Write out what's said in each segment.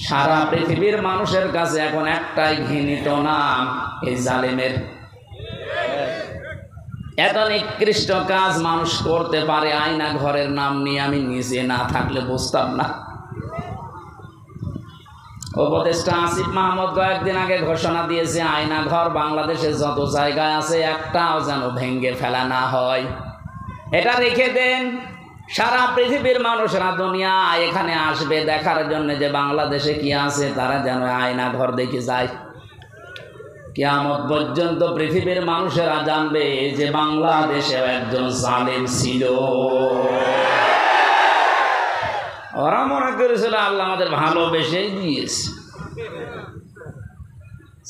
সারা পৃথিবীর মানুষের কাছে এখন একটাই ঘৃণিত নাম এই জালেমের। এত নিকৃষ্ট কাজ মানুষ করতে পারে, আয়না ঘরের নাম নিয়ে আমি নিজে না থাকলে বুঝতাম না। উপদেষ্টা আসিফ মাহমুদ কয়েকদিন আগে ঘোষণা দিয়েছে, আয়না ঘর বাংলাদেশে যত জায়গায় আছে একটাও যেন ভেঙে ফেলা না হয়। এটা রেখে দেন, সারা পৃথিবীর মানুষরা দুনিয়া এখানে আসবে দেখার জন্য যে বাংলাদেশে কি আছে, তারা যেন আয়না ঘর দেখে যায়। কিয়ামত পর্যন্ত পৃথিবীর মানুষেরা জানবে যে বাংলাদেশেও একজন জালেম ছিল। ওরা মনে করেছিল আল্লাহ আমাদের ভালোবেসেই দিয়েছে।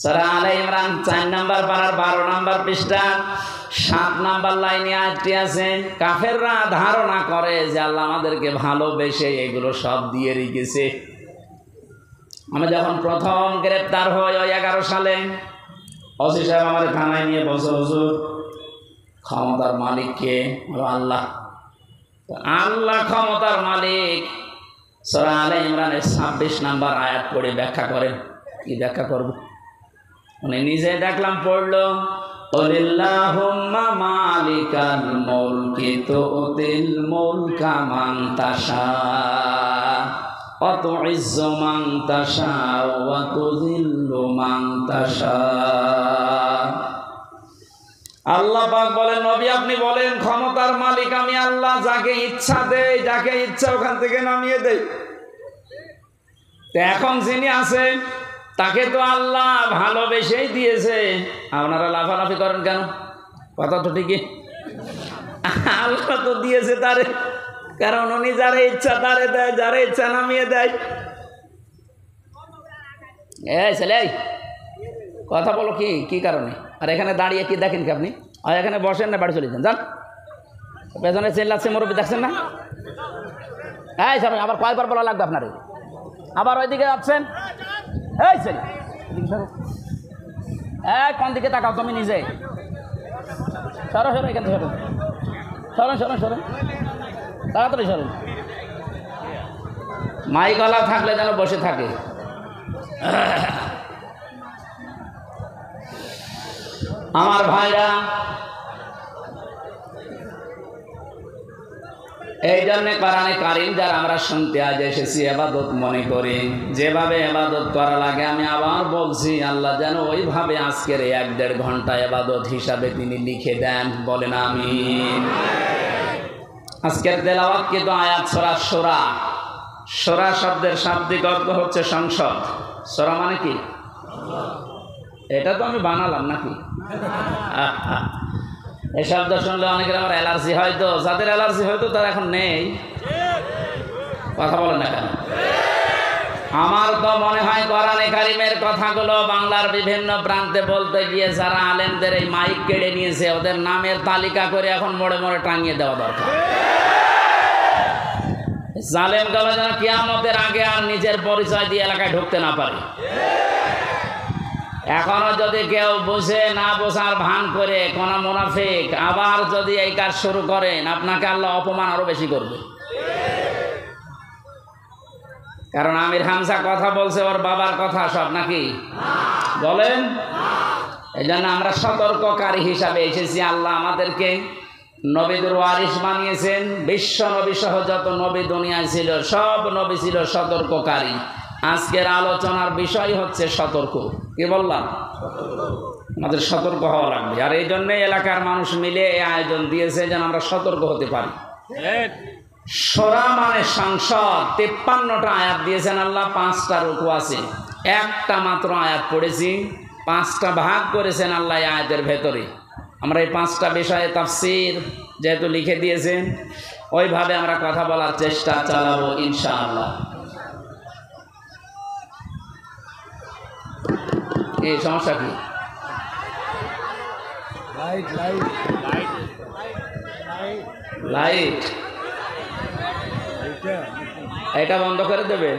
সূরা আলে ইমরান 4 নম্বর পারার 12 নম্বর পৃষ্ঠা 7 নম্বর লাইনে আয়াতটি আছে। কাফেররা ধারণা করে যে আল্লাহ আমাদেরকে ভালোবেসে এগুলো সব দিয়ে রেখেছে। আমি যখন প্রথম গ্রেপ্তার হই ওই 11 সালে, ওসি সাহেব আমাদের থানায় নিয়ে বসে, হুজুর ক্ষমতার মালিক কে? আল্লাহ। আল্লাহ ক্ষমতার মালিক। সূরা আলে ইমরানের 26 নম্বর আয়াত পড়ে ব্যাখ্যা করেন। কি ব্যাখ্যা করব? উনি নিজে দেখলাম পড়লো, কুলিল্লাহুম্মা মালিকাল মুলকি তুতিল মুলকা মান তাশা ওয়া তুইজ্জু মান তাশা ওয়া তুযিল্লু মান তাশা। আল্লাহ পাক বলেন, নবী আপনি বলেন ক্ষমতার মালিক আমি আল্লাহ, যাকে ইচ্ছা দেই, যাকে ইচ্ছা ওখান থেকে নামিয়ে দেই। তো এখন যিনি আছেন তাকে তো আল্লাহ ভালোবেসেই দিয়েছে, আপনারা লাফালাফি করেন কেন? কথা তো ঠিকই, আল্লাহ তো দিয়েছে তারে, কারণ উনি যারে ইচ্ছা তারে দেয়, যারে ইচ্ছা নামিয়ে দেয়। এই ছেলে কথা বলো, কি কি কারণে? আর এখানে দাঁড়িয়ে কি দেখেন কি আপনি? আর এখানে বসেন না, বাড়ি চলে যান। যান, পেছনে চেল্লাচ্ছে মুরব্বী, দেখছেন না? এই সবাই আবার কয়বার বলা লাগবে আপনারে? আবার ওইদিকে যাচ্ছেন। এই ছেলে কোন দিকে তাকাও তুমি নিজে? সরো সরো, এখান থেকে সরো, সরো সরো সরো, তাড়াতাড়ি সরো। মাইকলা থাকলে যেন বসে থাকে। আমার ভাইরা, এই জন্য কোরআনে কারীম যারা আমরা শুনতে আজ এসেছি ইবাদত মনে করি, যেভাবে ইবাদত করা লাগে আমি আবার বলছি, আল্লাহ যেন ওইভাবে আজকের 1-1.5 ঘন্টা ইবাদত হিসাবে তিনি লিখে দেন। বলেন আমিন। আজকের তেলাওয়াত কিন্তু আয়াত সূরা শূরা। শূরা শব্দের শাব্দিক অর্থ হচ্ছে সংসদ। শূরা মানে কি? এটা তো আমি বানালাম নাকি? এই শব্দ শুনলে অনেকের আমার অ্যালার্জি হয়তো, যাদের অ্যালার্জি হয়তো তারা এখন নেই। কথা বলেন না কেন? আমার তো মনে হয় কোরআনে কারীমের কথাগুলো বাংলার বিভিন্ন প্রান্তে বলতে গিয়ে যারা আলেমদের এই মাইক কেড়ে নিয়েছে ওদের নামের তালিকা করে এখন মোড়ে মোড়ে টাঙিয়ে দেওয়া দরকার। জালেম গুলো যেন কিয়ামতের আগে আর নিজের পরিচয় দিয়ে এলাকায় ঢুকতে না পারে। এখনো যদি কেউ বুঝে না বোঝার ভান করে কোন মুনাফিক আবার যদি এই কাজ শুরু করেন, আপনাকে আল্লাহ অপমান আরো বেশি করবে। কারণ আমির হামজা কথা বলছে ওর বাবার কথা সব নাকি বলেন? এই জন্য আমরা সতর্ককারী হিসাবে এসেছি। আল্লাহ আমাদেরকে নবীদের ওয়ারিস বানিয়েছেন। বিশ্ব নবী সহ যত নবী দুনিয়ায় ছিল সব নবী ছিল সতর্ককারী। আজকের আলোচনার বিষয় হচ্ছে সতর্ক। কি বললাম? আমাদের সতর্ক হওয়া লাগবে। আর এই জন্য এলাকার মানুষ মিলে এই আয়োজন দিয়েছে যেন আমরা সতর্ক হতে পারি। সূরা মানে সংসদ। 53টা আয়াত দিয়েছেন আল্লাহ, 5টা রুকু আছে। একটা মাত্র আয়াত পড়েছি, 5টা ভাগ করেছেন আল্লাহ এই আয়াতের ভেতরে। আমরা এই 5টা বিষয়ে তাফসীর যেহেতু লিখে দিয়েছেন ওইভাবে আমরা কথা বলার চেষ্টা চালাবো ইনশাআল্লাহ। এই সমস্যা কি? লাইট লাইট লাইট লাইট এটা বন্ধ করে দেবে।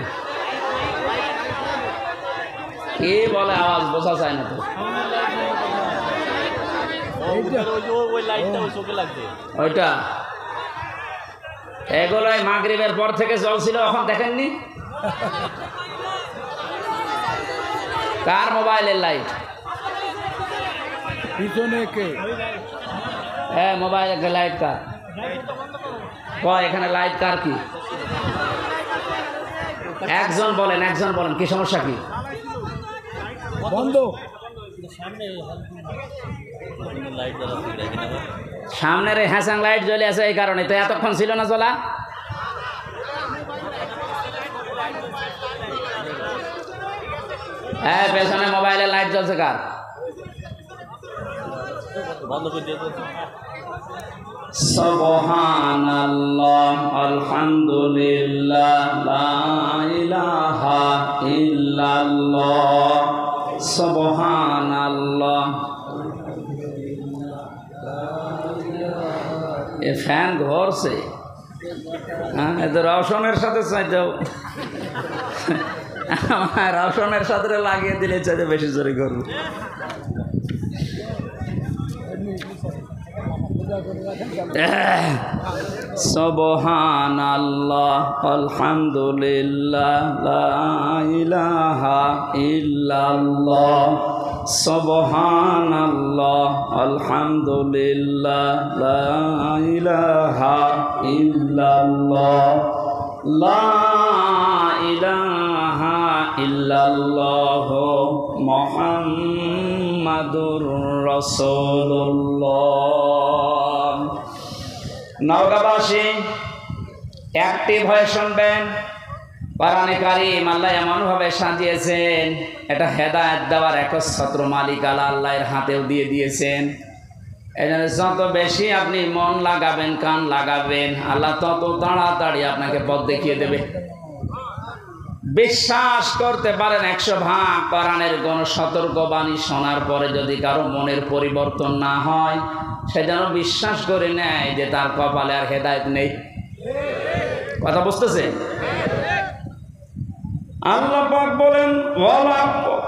কি বলে আওয়াজ বোঝা যায় না তো। ওইটা এগুলোই মাগরিবের পর থেকে জ্বলছিল, এখন দেখেননি? কার মোবাইলের লাইট? পিছনে কে? হ্যাঁ, মোবাইলের লাইট কার? কয় এখানে লাইট কার? কি একজন বলেন, একজন বলেন, কি সমস্যা? কি বন্ধ? সামনের হ্যাসাং লাইট জ্বলে আছে, এই কারণে তো এতক্ষণ ছিল না জ্বলা। হ্যাঁ, পেছনে মোবাইলের লাইট জ্বলছে কার? সুবহানাল্লাহ, আলহামদুলিল্লাহ, লা ইলাহা ইল্লাল্লাহ, সুবহানাল্লাহ। এ ফ্যান ঘুরছে, হ্যাঁ, এ তো রওশনের সাথে চাইতেও রওশনের সাথে লাগিয়ে দিলে চাইতে বেশি জোরে করবে। সুবহানাল্লাহ, আলহামদুলিল্লাহ, লা ইলাহা ইল্লাল্লাহ, সুবহানাল্লাহ, আলহামদুলিল্লাহ, লা ইলাহা ইল্লাল্লাহ, লা ইলাহা ইল্লাল্লাহ, মুহাম্মাদুর রাসূলুল্লাহ। নওগাঁবাসী অ্যাক্টিভ হয়ে শুনবেন, কোরআনে কারীম আল্লাহ এমনভাবে সাজিয়েছেন, এটা হেদায়েত দেওয়ার একচ্ছত্র মালিক আল্লাহর হাতেও দিয়ে দিয়েছেন। এই জন্য যত বেশি আপনি মন লাগাবেন, কান লাগাবেন, আল্লাহ তত তাড়াতাড়ি আপনাকে পথ দেখিয়ে দেবে। বিশ্বাস করতে পারেন 100 ভাগ কোরআনের কোন সতর্কবাণী শোনার পরে যদি কারো মনের পরিবর্তন না হয়, সে যেন বিশ্বাস করে নেয় যে তার কপালে আর হেদায়েত নেই। কথা বুঝতেছে? আল্লাহ পাক বলেন,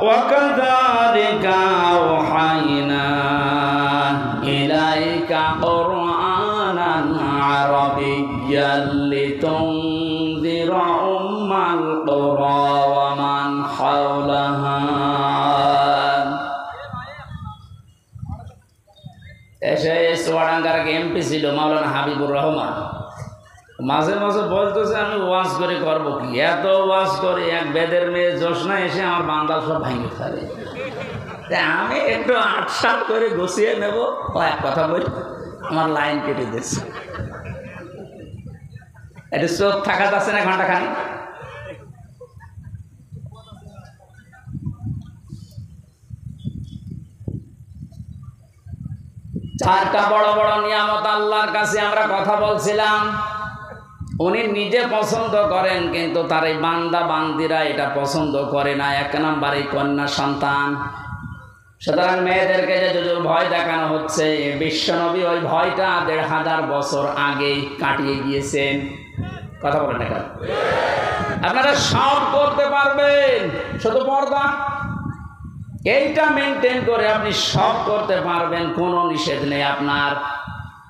ওয়াকাযালিকা আওহাইনা ইলাইকা কুরআনান আরাবিয়্যান লিতুনযিরা উম্মাল কুরা ওয়া মান হাওলাহা। এসে চুয়াডাঙ্গার এমপি ছিল মাওলানা হাবিবুর রহমান, মাঝে মাঝে বলতেছে আমি ওয়াজ করে করবো কি, এত ওয়াজ করে এক বেদের মেয়ে জোসনা এসে আমার বান্দাল সব ভাঙে ফেলে, আমি একটু আটসাট করে গুছিয়ে নেব, এক কথা বলি আমার লাইন কেটে দিচ্ছে। এটা চোখ থাকা যাচ্ছে না ঘন্টা খানি। চারটা বড় বড় নিয়ামত আল্লাহর কাছে আমরা কথা বলছিলাম, উনি নিজে পছন্দ করেন, কিন্তু তার এই বান্দা বান্দিরা এটা পছন্দ করে না। 1 নম্বরে কন্যা সন্তান। সুতরাং মেয়েদেরকে যে ভয় দেখানো হচ্ছে, বিশ্বনবী ওই ভয়টা 1500 বছর আগেই কাটিয়ে গিয়েছেন। কথা বলেন না কেন? আপনারা সব করতে পারবেন, শুধু পর্দা এইটা মেনটেন করে আপনি সব করতে পারবেন, কোনো নিষেধ নেই আপনার।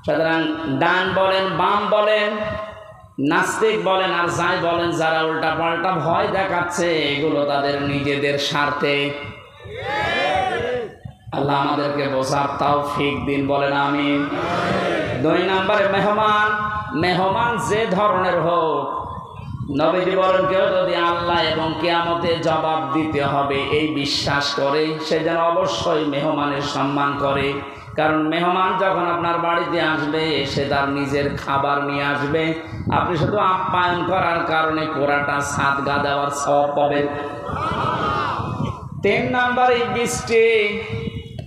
সুতরাং ডান বলেন, বাম বলেন, নাস্তিক বলেন আর যাই বলেন, যারা উল্টা পাল্টা ভয় দেখাচ্ছে, এগুলো তাদের নিজেদের স্বার্থে। আল্লাহ আমাদেরকে বোঝার তৌফিক দিন, বলেন আমিন। 2 নম্বরে মেহমান। মেহমান যে ধরনের হোক, নবীজি বলেন কেউ যদি আল্লাহ এবং কিয়ামতে জবাব দিতে হবে এই বিশ্বাস করে, সে যেন অবশ্যই মেহমানের সম্মান করে। কারণ মেহমান যখন আপনার বাড়িতে আসবে, সে তার নিজের খাবার নিয়ে আসবে, আপনি শুধু আপ্যায়ন করার কারণে পুরাটা সাদগা দেওয়ার সওয়াব পাবেন। 3 নম্বরে বৃষ্টি,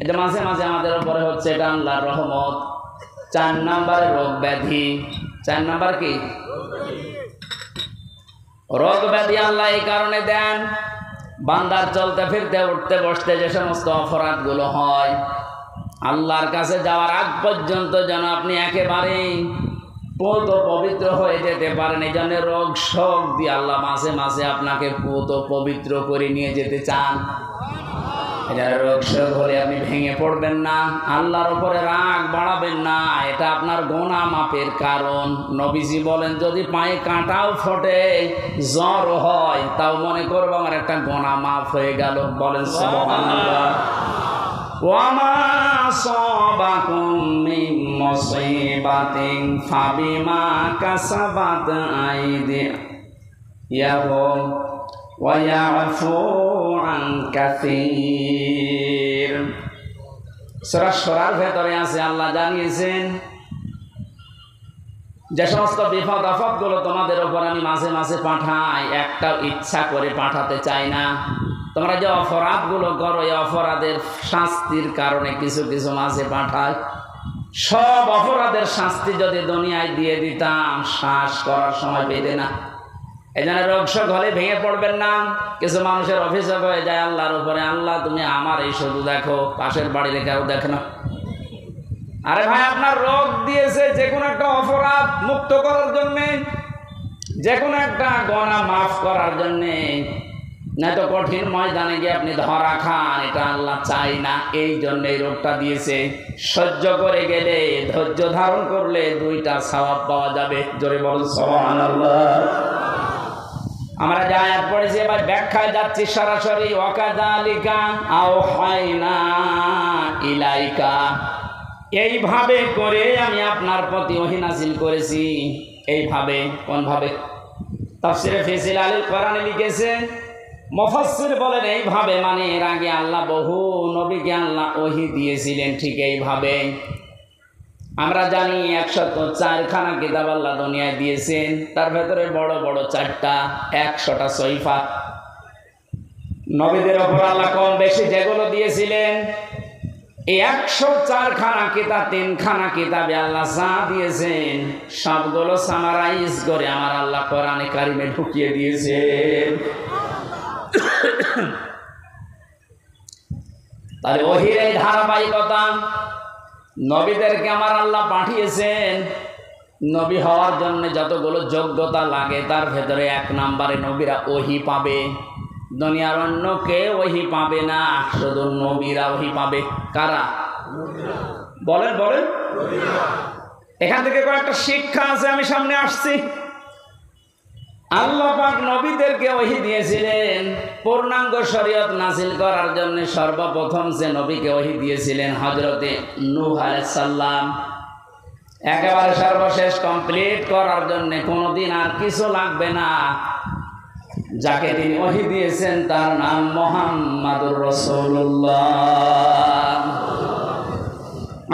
এটা মাঝে মাঝে আমাদের উপরে হচ্ছে, এটা আল্লাহর রহমত। 4 নম্বরে রোগ ব্যাধি। 4 নম্বর কি? রোগ ব্যাধি আল্লাহ এই কারণে দেন, বান্দার চলতে ফিরতে উঠতে বসতে যে সমস্ত অপরাধগুলো হয়, আল্লাহর কাছে যাওয়ার আগ পর্যন্ত যেন আপনি একেবারেই পুত পবিত্র হয়ে যেতে পারেন। এই জন্য রোগ শোক দিয়ে আল্লাহ মাঝে মাঝে আপনাকে পুত পবিত্র করে নিয়ে যেতে চান। রোগ শোক হলে আপনি ভেঙে পড়বেন না, আল্লাহর উপরে রাগ বাড়াবেন না, এটা আপনার গোনা মাপের কারণ। নবীজি বলেন যদি পায়ে কাঁটাও ফোটে, জ্বর হয়, তাও মনে করবো আমার একটা গোনা মাফ হয়ে গেল। বলেন সুবহানাল্লাহ। ওয়ামা সাবাকুম মিন মুসিবাতিন ফাবিমা কাসাবাত আইদিয়াকুম ওয়া ইয়াফু আন কাসীর। সূরা সূরার ভেতরে আছে আল্লাহ জানিয়েছেন যে সমস্ত বিপদ আপদগুলো তোমাদের উপর আমি মাঝে মাঝে পাঠাই, একটা ইচ্ছা করে পাঠাতে চাই না। তোমরা যে অপরাধগুলো করো এই অপরাধের শাস্তির কারণে কিছু কিছু মাঝে পাঠাই। সব অপরাধের শাস্তি যদি দুনিয়ায় দিয়ে দিতাম শ্বাস করার সময় পেতে না। এই জন্য রোগ শোক হলে ভেঙে পড়বেন না। কিছু মানুষের অভিযোগ হয়ে যায় আল্লাহর উপরে, আল্লাহ তুমি আমার এই শুধু দেখো, পাশের বাড়ির কেউ দেখে না। আরে ভাই, আপনার রোগ দিয়েছে যে কোনো একটা অপরাধ মুক্ত করার জন্যে, যে কোনো একটা গোনা মাফ করার জন্যে, নয়তো কঠিন ময়দানে গিয়ে আপনি ধরা খান, এটা আল্লাহ চাই না। এই জন্য এই রোগটা দিয়েছে। সহ্য করে গেলে, ধৈর্য ধারণ করলে 2টা সওয়াব পাওয়া যাবে। জোরে বলুন সুবহানাল্লাহ। আমরা যা আয়াত পড়েছি এবার ব্যাখ্যায় যাচ্ছি সরাসরি। ওয়াকাযালিকা আওহাইনা ইলাইকা, এইভাবে করে আমি আপনার প্রতি ওহী নাযিল করেছি। এইভাবে, কোনভাবে? তাফসীরে ফিসিল আল কোরআনে লিখেছেন, মুফাসসির বলেন এইভাবে মানে এর আগে আল্লাহ বহু নবীকে আল্লাহ ওহী দিয়েছিলেন ঠিক এইভাবে। আমরা জানি 104খানা কিতাব আল্লাহ দুনিয়ায় দিয়েছেন, তার ভেতরে বড় বড় 4টা, 100টা সহিফা। নবীদের ওপর আল্লাহ কম বেশি যেগুলো দিয়েছিলেন, এই 104খানা কিতাব, 3খানা কিতাবে আল্লাহ যা দিয়েছেন সবগুলো সামারাইজ করে আমার আল্লাহ কোরআনে কারিমে ঢুকিয়ে দিয়েছেন। তাহলে ওহীর এই ধারাবাহিকতা, নবীদেরকে আমার আল্লাহ পাঠিয়েছেন। নবী হওয়ার জন্য যতগুলো যোগ্যতা লাগে তার ভেতরে 1 নম্বরে নবীরা ওহী পাবে। দুনিয়ার অন্য কেউ ওহী পাবে না, শুধু নবীরা ওহী পাবে। কারা? বলেন বলেন। এখান থেকে কয়েকটা শিক্ষা আছে, আমি সামনে আসছি। আল্লাহ পাক নবীদেরকে ওহী দিয়েছিলেন পূর্ণাঙ্গ শরীয়ত নাযিল করার জন্য। সর্বপ্রথম যে নবীকে ওহী দিয়েছিলেন হযরতে নূহ আলাইহিস সালাম, একেবারে সর্বশেষ কমপ্লিট করার জন্য কোনোদিন আর কিছু লাগবে না। যাকে তিনি ওহী দিয়েছেন তার নাম মুহাম্মাদুর রাসূলুল্লাহ।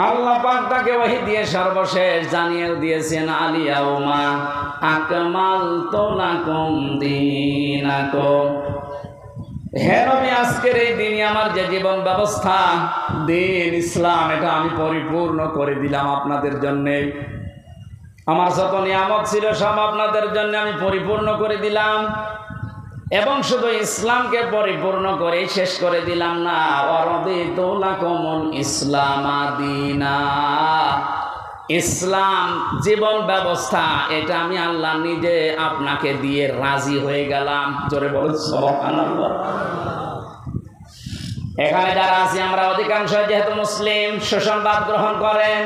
আল্লাহ পাক তাকে ওহী দিয়ে সর্বশেষ জানিয়ে দিয়েছেন, আলিয়াউমা আকমালতু লাকুম দীনাকুম। হে নবী, আজকের এই দিনই আমার যে জীবন ব্যবস্থা, দিন ইসলাম, এটা আমি পরিপূর্ণ করে দিলাম আপনাদের জন্যে। আমার যত নিয়ামত ছিল সব আপনাদের জন্য আমি পরিপূর্ণ করে দিলাম। এবং শুধু ইসলামকে পরিপূর্ণ করে শেষ করে দিলাম না, ওয়ারাদিতু লাকুমুল ইসলামা দীনা। ইসলাম জীবন ব্যবস্থা, এটা আমি আল্লাহ নিজে আপনাকে দিয়ে রাজি হয়ে গেলাম। জোরে বলুন সুবহানাল্লাহ। এখানে যারা আছি আমরা অধিকাংশ যেহেতু মুসলিম, সুসংবাদ গ্রহণ করেন।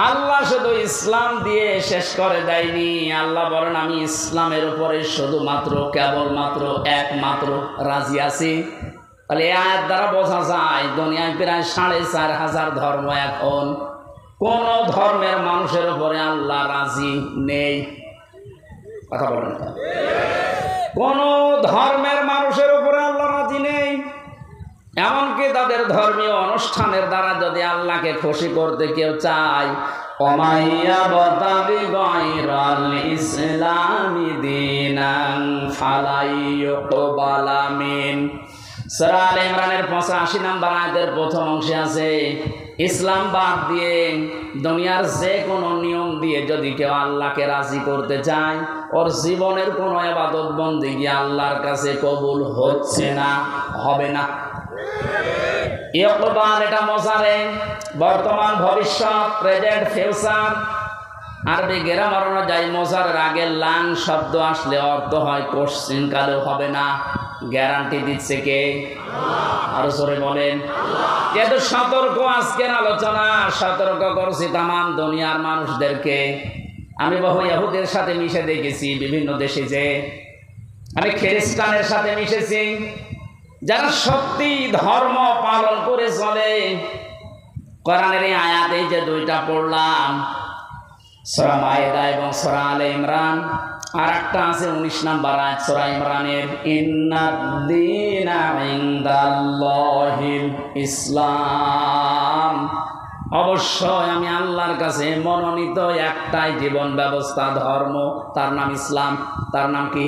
আল্লাহ শুধু ইসলাম দিয়ে শেষ করে দেয়নি। আল্লাহ বলেন আমি ইসলামের উপরে শুধুমাত্র, কেবলমাত্র, একমাত্র রাজি আছি। তাহলে এই আয়াত দ্বারা বোঝা যায় দুনিয়ায় প্রায় 4500 ধর্ম, এখন কোন ধর্মের মানুষের উপরে আল্লাহ রাজি নেই। কথা বলেন, কোন ধর্মের মানুষের উপরে আল্লাহ রাজি নেই। এমনকি তাদের ধর্মীয় অনুষ্ঠানের দ্বারা যদি আল্লাহকে খুশি করতে কেউ চায়, ওমাইয়াবতাগি গায়রাল ইসলামি দীনান ফালাইয়ুকবালা মিন। সূরা আলে ইমরানের 85 নম্বর আয়াতের প্রথম অংশে আছে, ইসলাম বাদ দিয়ে দুনিয়ার যে কোনো নিয়ম দিয়ে যদি কেউ আল্লাহকে রাজি করতে চায়, ওর জীবনের কোনো ইবাদত বন্দেগী আল্লাহর কাছে কবুল হচ্ছে না, হবে না। ইকবাল, এটা মোজারে, বর্তমান, ভবিষ্যৎ, প্রেজেন্ট, ফিউচার। আরবি গ্রামার অনুযায়ী মোজারের আগে লান শব্দ আসলে অর্থ হয় কোশ্চিন কালেও হবে না। গ্যারান্টি দিচ্ছে কে? আরো জোরে বলেন। যেহেতু সতর্ক আজকের আলোচনা, সতর্ক করছি তামাম দুনিয়ার মানুষদেরকে। আমি বহু ইহুদের সাথে মিশে দেখেছি বিভিন্ন দেশে, যে আমি খ্রিস্টানের সাথে মিশেছি, যারা সত্যি ধর্ম পালন করে চলে। কোরআনের এই আয়াত এই যে দুইটা পড়লাম, সূরা মায়েদা এবং সূরা আলে ইমরান, আর একটা আছে 19 নম্বর আয়াত সূরা ইমরানের, ইন্নাদ-দীনা ইনদাল্লাহিল ইসলাম। অবশ্যই আমি আল্লাহর কাছে মনোনীত একটাই জীবন ব্যবস্থা, ধর্ম, তার নাম ইসলাম। তার নাম কি?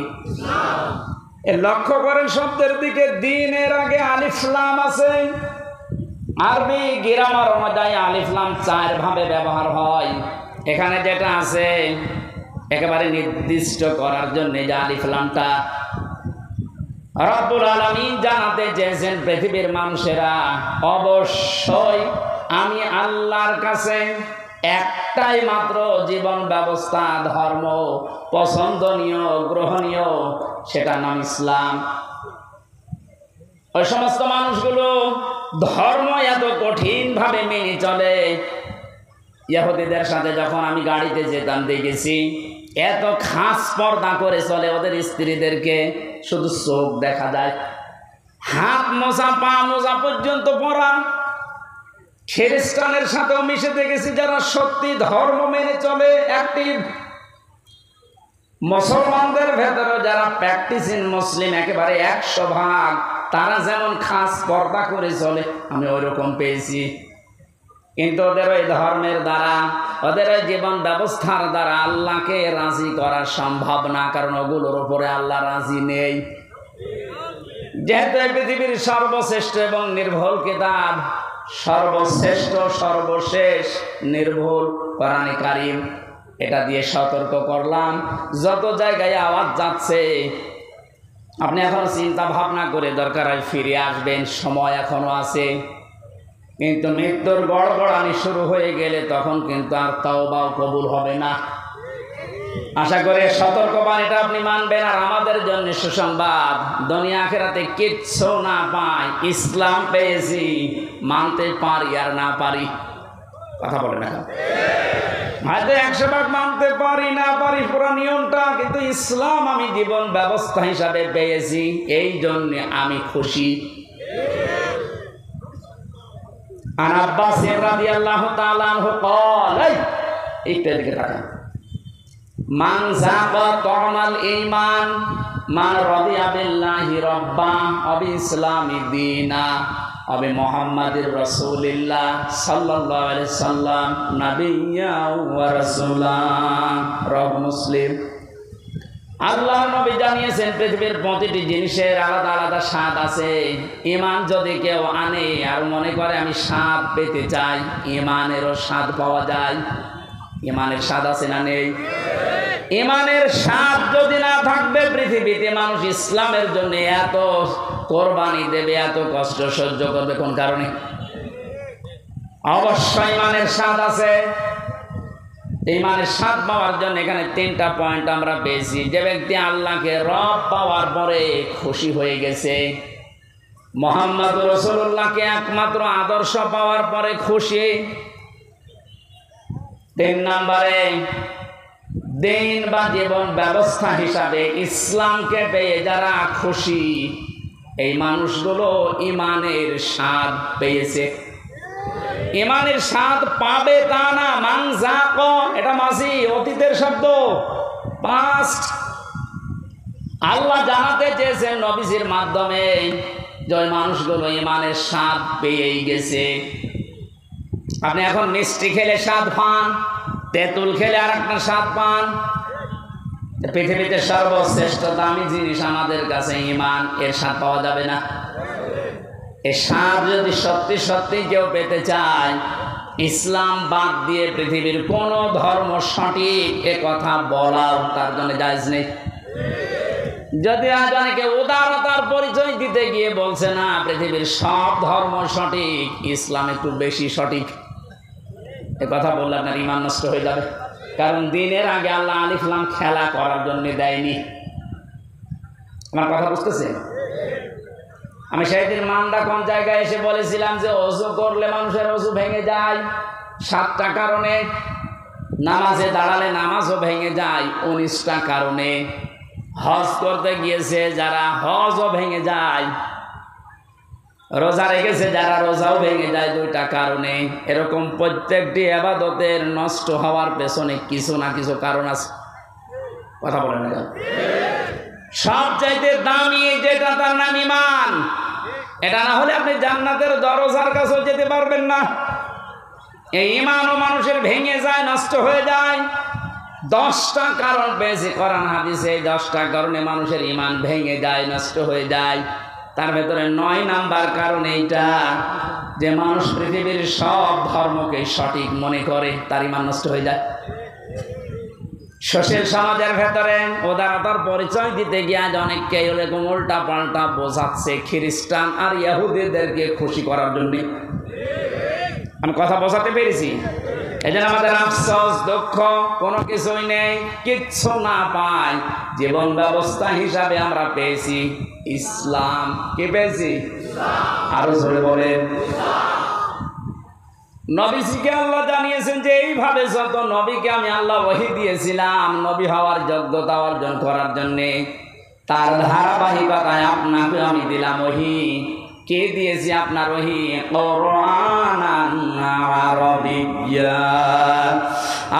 লক্ষ্য করেন শব্দের দিকে, দ্বীনের আগে আলিফ লাম আছে। আরবি গ্রামার অনুযায়ী আলিফ লাম 4 ভাবে ব্যবহার হয়। এখানে যেটা আছে একেবারে নির্দিষ্ট করার জন্য যে আলিফ লামটা, রব্বুল আলামিন জানাতে চেয়েছেন পৃথিবীর মানুষেরা অবশ্যই আমি আল্লাহর কাছে একটাই মাত্র জীবন ব্যবস্থা, ধর্ম পছন্দনীয়, গ্রহণীয়, সেটা নাম ইসলাম। ওই সমস্ত মানুষগুলো ধর্ম এত কঠিন ভাবে মেনে চলে। ইহুদিদের সাথে যখন আমি গাড়িতে যেতাম দেখেছি এত খাস পর্দা করে চলে, ওদের স্ত্রীদেরকে শুধু চোখ দেখা যায়, হাত মোজা পা মোজা পর্যন্ত পরা। খ্রিস্টানের সাথেও মিশে দেখেছি যারা সত্যি ধর্ম মেনে চলে, অ্যাক্টিভ। মুসলমানদের ভেতরে যারা প্র্যাকটিসিং মুসলিম একেবারে 100%, তারা যেমন খাস পর্দা করে চলে আমি ওইরকম পেয়েছি। কিন্তু ওদের ওই ধর্মের দ্বারা, ওদের ওই জীবন ব্যবস্থার দ্বারা আল্লাহকে রাজি করা সম্ভব না, কারণ ওগুলোর উপরে আল্লাহ রাজি নেই। যেহেতু পৃথিবীর সর্বশ্রেষ্ঠ এবং নির্ভুল কিতাব, সর্বশ্রেষ্ঠ সর্বশেষ নির্ভুল কোরআনে কারিম, এটা দিয়ে সতর্ক করলাম। যত জায়গায় আওয়াজ যাচ্ছে আপনি এখনো চিন্তা ভাবনা করে দরকার হয় ফিরে আসবেন, সময় এখনো আছে। কিন্তু মৃত্যুর গড়গড়ানি শুরু হয়ে গেলে তখন কিন্তু আর তওবাও কবুল হবে না। আশা করে সতর্কবাণীটা আপনি মানবেন। আর আমাদের জন্য সুসংবাদ, দুনিয়া আখিরাতে কিচ্ছু না পাই, ইসলাম পেয়েছি, মানতে পারি আর না পারি। কথা বলে না, হয়তো 100 মানতে পারি না পারি পুরো নিয়মটা, কিন্তু ইসলাম আমি জীবন ব্যবস্থা হিসাবে পেয়েছি, এই জন্য আমি খুশি। আন আব্বাস রাদিয়াল্লাহু তাআলা আনহু قال, একটু দিকে তাকান, মান যাকা তামাল ঈমান মান রাদিয়া বিল্লাহি রাব্বা ওয়া বিইসলামি দীনা ওয়া বিমুহাম্মাদির রাসূলিল্লাহ সাল্লাল্লাহু আলাইহি সাল্লাম নাবিয়্যা ওয়া রাসূলা। রাওয়াহু মুসলিম। আল্লাহর নবী জানিয়েছেন পৃথিবীর প্রতিটি জিনিসের আলাদা আলাদা স্বাদ আছে। ঈমান যদি কেউ আনে আর মনে করে আমি স্বাদ পেতে চাই, ঈমানেরও স্বাদ পাওয়া যায়। ঈমানের স্বাদ আছে না নেই? ঈমানের স্বাদ যদি না থাকবে, পৃথিবীতে মানুষ ইসলামের জন্য এত কোরবানি দেবে, এত কষ্ট সহ্য করবে কোন কারণে? অবশ্যই ঈমানের স্বাদ আছে। ঈমানের স্বাদ পাওয়ার জন্য এখানে 3টা পয়েন্ট আমরা পেয়েছি। যে ব্যক্তি আল্লাহকে রব পাওয়ার পরে খুশি হয়ে গেছে, মুহাম্মদ রাসূলুল্লাহকে একমাত্র আদর্শ পাওয়ার পরে খুশি। 3 নম্বরে দিন বা জীবন ব্যবস্থা হিসাবে ইসলামকে পেয়ে যারা খুশি, এই মানুষগুলো ঈমানের স্বাদ পেয়েছে। ঈমানের স্বাদ পাবে তা না, মান যাকা, এটা মাঝি অতীতের শব্দ, পাস্ট। আল্লাহ জানাতে চেয়েছেন নবীজির মাধ্যমে যে মানুষগুলো ঈমানের স্বাদ পেয়েই গেছে। আপনি এখন মিষ্টি খেলে স্বাদ পান, তেঁতুল খেলে আর একটা স্বাদ পান। পৃথিবীতে সর্বশ্রেষ্ঠ দামি জিনিস আমাদের কাছে ঈমান, এর স্বাদ পাওয়া যাবে না? এই স্বাদ যদি সত্যি সত্যি কেউ পেতে চায়, ইসলাম বাদ দিয়ে পৃথিবীর কোন ধর্ম সঠিক এ কথা বলাও তার জন্য জায়েজ নেই। যদি আজ অনেকে উদারতার পরিচয় দিতে গিয়ে বলছে না পৃথিবীর সব ধর্ম সঠিক, ইসলাম একটু বেশি সঠিক, এ কথা বললে আপনার ঈমান নষ্ট হয়ে যাবে। কারণ দিনের আগে আল্লাহ আলিফ লাম খেলা করার জন্য দেয়নি। আমার কথা বুঝতেছেন? আমি সেদিন মান্দা কোন জায়গায় এসে বলেছিলাম যে ওযু করলে মানুষের ওযু ভেঙে যায় 7টা কারণে, নামাজে দাঁড়ালে নামাজও ভেঙে যায় 19টা কারণে, হজ করতে গিয়েছে যারা হজও ভেঙে যায়, রোজা রেখেছে যারা রোজাও ভেঙে যায় 2টা কারণে। এরকম প্রত্যেকটি ইবাদতের নষ্ট হওয়ার পেছনে কিছু না কিছু কারণ আছে। কথা বলেন না? সবচাইতে দামি যেটা তার নাম ঈমান। এটা না হলে আপনি জান্নাতের দরজার কাছেও যেতে পারবেন না। এই ঈমানও মানুষের ভেঙে যায়, নষ্ট হয়ে যায়। 10টা কারণ পেয়েছে কোরআন হাদিসে, এই 10টা কারণে মানুষের ঈমান ভেঙে যায়, নষ্ট হয়ে যায়। তার ভেতরে 9 নাম্বার কারণ এইটা যে মানুষ পৃথিবীর সব ধর্মকে সঠিক মনে করে, তার ঈমান নষ্ট হয়ে যায়। সোশ্যাল সমাজের ভেতরে উদারতার পরিচয় দিতে গিয়ে আজ অনেককে এরকম উল্টা পাল্টা বোঝাচ্ছে খ্রিস্টান আর ইহুদিদেরকে খুশি করার জন্য। আমি কথা বোঝাতে পেরেছি? এই জন্য আমাদের আফসোস, দুঃখ, কোনো কিছুই নেই, কিচ্ছু না পাই। জীবন ব্যবস্থা হিসাবে আমরা পেয়েছি ইসলাম। কি পেয়েছি? আরো জোরে বলেন। নবীজিকে আল্লাহ জানিয়েছেন যে এইভাবে যত নবীকে আমি আল্লাহ ওহী দিয়েছিলাম নবী হওয়ার যোগ্যতা অর্জন করার জন্যে, তার ধারাবাহিকতায় আপনাকে আমি দিলাম ওহী। কে দিয়েছি আপনার ওহী? কোরআনান আরাবিয়্যা।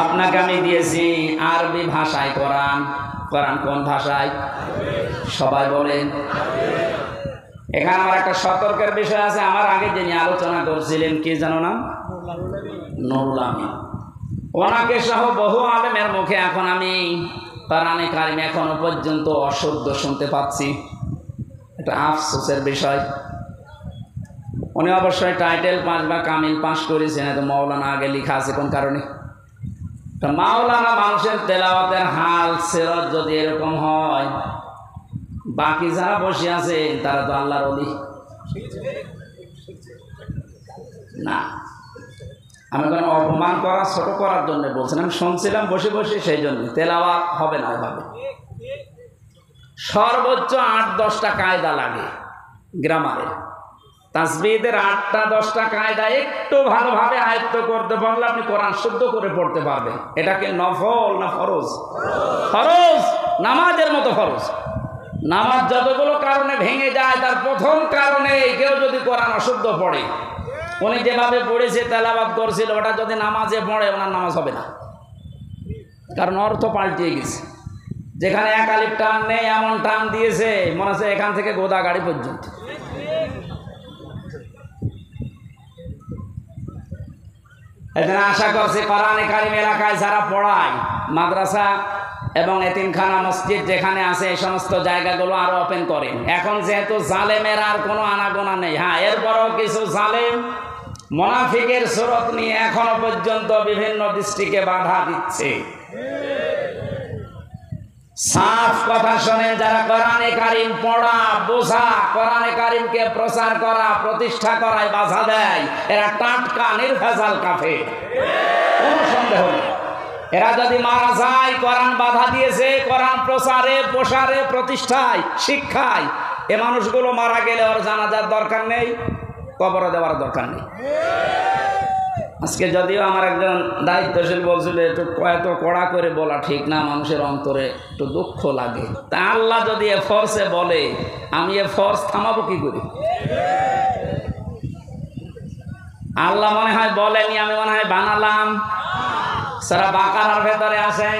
আপনাকে আমি দিয়েছি আরবি ভাষায় কোরআন। কোরআন কোন ভাষায়? সবাই বলেন। এখানে আমার একটা সতর্কের বিষয় আছে। আমার আগে যিনি আলোচনা করছিলেন কি জানো না? নুরুল আমিন। ওনাকে সহ বহু আলেমের মুখে এখন আমি কোরআনে কারিম এখনো পর্যন্ত অশুদ্ধ শুনতে পাচ্ছি। এটা আফসোসের বিষয়। উনি অবশ্যই টাইটেল পাস বা কামিল পাস করেছেন, এত মাওলানা আগে লেখা আছে কোন কারণে? মাওলানা মানুষের তেলাওয়াতের হাল সিরাত যদি এরকম হয়, বাকি যারা বসে আছে তারা তো আল্লাহর ওলি না। আমি কোনো অপমান করা, ছোট করার জন্য বলছেন। আমি শুনছিলাম বসে বসে, সেই জন্য তেলাওয়াত হবে না এভাবে। সর্বোচ্চ 8-10টা কায়দা লাগে গ্রামারে। তাসবিহের 8টা-10টা কায়দা একটু ভালোভাবে আয়ত্ত করতে পারলে আপনি কোরআন শুদ্ধ করে পড়তে পারবেন। এটাকে নফল না ফরজ? ফরজ, নামাজের মতো ফরজ। নামাজ যতগুলো কারণে ভেঙে যায়, তার প্রথম কারণে কেউ যদি কোরআন অশুদ্ধ পড়ে, উনি যেভাবে পড়েছে তেলাওয়াত করছিল, ওটা যদি নামাজে পড়ে ওনার নামাজ হবে না, কারণ অর্থ পাল্টিয়ে গেছে। যেখানে এক আলিফ টান নেই এমন টান দিয়েছে মনে হচ্ছে এখান থেকে গোদাগাড়ি পর্যন্ত। এখানে আশা করছি কোরআনে কারিম এলাকায় যারা পড়ায়, মাদ্রাসা এবং এতিমখানা মসজিদ যেখানে আছে, এই সমস্ত জায়গাগুলো আরো ওপেন করেন। এখন যেহেতু জালেমের আর কোনো আনাগোনা নেই, হ্যাঁ এরপরও কিছু জালেম মুনাফিকের সুরত নিয়ে এখনো পর্যন্ত বিভিন্ন দৃষ্টিকে বাধা দিচ্ছে। সাফ কথা শুনে যারা কোরআনে কারিম পড়া, বোঝা, কোরআনে কারিমকে প্রচার করা, প্রতিষ্ঠা করায় বাধা দেয়, এরা টাটকা নির্ভেজাল কাফের, কোনো সন্দেহ নেই। এরা যদি মারা যায়, কোরআন বাধা দিয়েছে, কোরআন প্রচারে, প্রসারে, প্রতিষ্ঠায়, শিক্ষায়, এ মানুষগুলো মারা গেলে ওর জানাজার দরকার নেই, কবর দেওয়ার দরকার নেই। আজকে যদিও আমার একজন দায়িত্বশীল বলছিল একটু এত কড়া করে বলা ঠিক না, মানুষের অন্তরে একটু দুঃখ লাগে। তা আল্লাহ যদি এ ফোর্সে বলে, আমি এ ফোর্স থামাবো কি করি? আল্লাহ মনে হয় বলেনি, আমি মনে হয় বানালাম। সূরা বাকারার ভেতরে আছে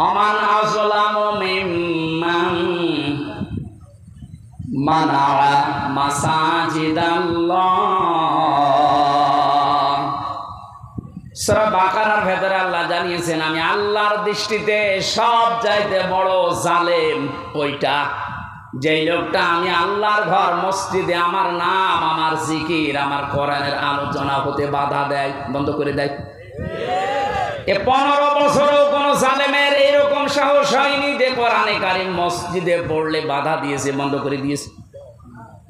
অমান আযলামু মিম্মান মানা মাসাজিদাল্লাহ। সূরা বাকারার ভেতরে আল্লাহ জানিয়েছেন, আমি আল্লাহর দৃষ্টিতে সব চাইতে বড় জালেম ওইটা, যেই লোকটা আমি আল্লাহর ঘর মসজিদে আমার নাম, আমার জিকির, আমার কোরআনের আলোচনা হতে বাধা দেয়, বন্ধ করে দেয়। এ 15 বছরও কোন জালেমের এরকম সাহস হয়নি যে কোরআনে কারিম মসজিদে পড়লে বাধা দিয়েছে, বন্ধ করে দিয়েছে।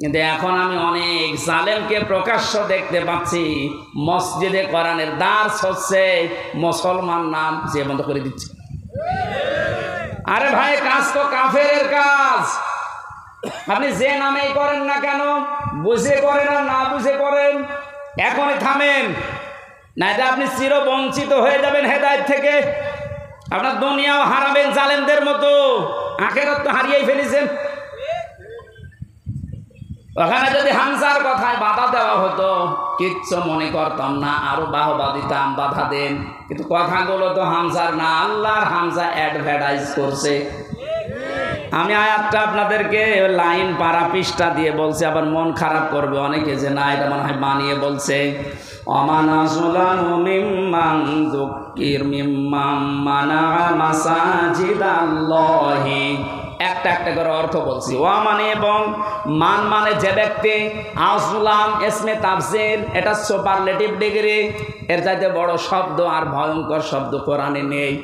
কিন্তু এখন আমি অনেক জালেমকে প্রকাশ্য দেখতে পাচ্ছি, মসজিদে কোরআনের দার্স হচ্ছে, মুসলমান নাম যে বন্ধ করে দিচ্ছে। আরে ভাই, কাজ তো কাফেরের কাজ। আপনি যে নামেই করেন না কেন, বুঝে করেন আর না বুঝে করেন, এখনই থামেন, না এটা আপনি চিরবঞ্চিত হয়ে যাবেন হেদায়েত থেকে। আপনার দুনিয়াও হারাবেন জালেমদের মতো, আখিরাত তো হারিয়েই ফেলেছেন। ওখানে যদি হামজার কথায় বাধা দেওয়া হতো কিচ্ছু মনে করতাম না, আরো বাহবা দিতাম, বাধা দেন, কিন্তু কথাগুলো তো হামজার না, আল্লাহর হামজা অ্যাডভার্টাইজ করছে। আমি আয়াতটা আপনাদেরকে লাইন পারা পৃষ্ঠা দিয়ে বলছি, আবার মন খারাপ করবে অনেকে যে না এটা মনে হয় বানিয়ে বলছে। অমানাসুলানু মিম্মান যুক্কির মিম্মান মানা মাসাজিদাল্লাহি, একটা একটা করে অর্থ বলছি। ওয়া মানে এবং মান মানে যে ব্যক্তি, আসলাম ইসমে তাফসীর, এটা সুপারলেটিভ ডিগ্রি, এর চাইতে বড় শব্দ আর ভয়ঙ্কর শব্দ কোরআনে নেই।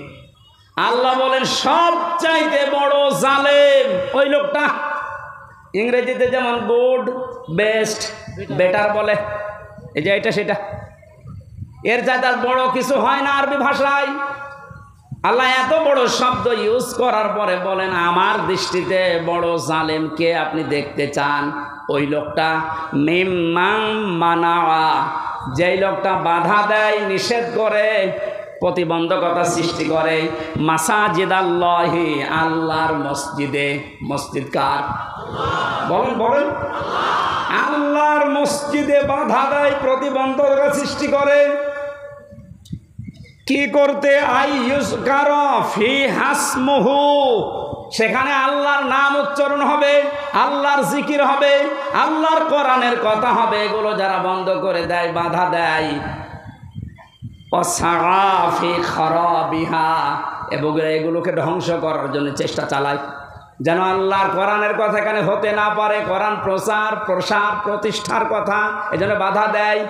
আল্লাহ বলেন সবচাইতে বড় জালেম ওই লোকটা। ইংরেজিতে যেমন গুড, বেস্ট, বেটার বলে, এই যে এটা সেটা, এর চাইতে আর বড় কিছু হয় না আরবি ভাষায়। আল্লাহ এত বড় শব্দ ইউজ করার পরে বলেন আমার দৃষ্টিতে বড় জালেম কে আপনি দেখতে চান? ওই লোকটা মিম্মাং মানাওয়া, যেই লোকটা বাধা দেয়, নিষেধ করে, প্রতিবন্ধকতা সৃষ্টি করে, মাসাজিদাল্লাহি, আল্লাহর মসজিদে। মসজিদ কার? বলেন বলেন। আল্লাহর মসজিদে বাধা দেয়, প্রতিবন্ধকতা সৃষ্টি করে। কি করতে? আইয়ুজকার ফি হাসমুহু, সেখানে আল্লাহর নাম উচ্চারণ হবে, আল্লাহর জিকির হবে, আল্লাহর কোরআনের কথা হবে। এগুলো যারা বন্ধ করে দেয়, বাধা দেয়, অসাফি খারাবিহা, এবং এগুলোকে ধ্বংস করার জন্য চেষ্টা চালায়, যেন আল্লাহর কোরআনের কথা এখানে হতে না পারে, কোরআন প্রচার প্রসার প্রতিষ্ঠার কথা, এজন্য বাধা দেয়।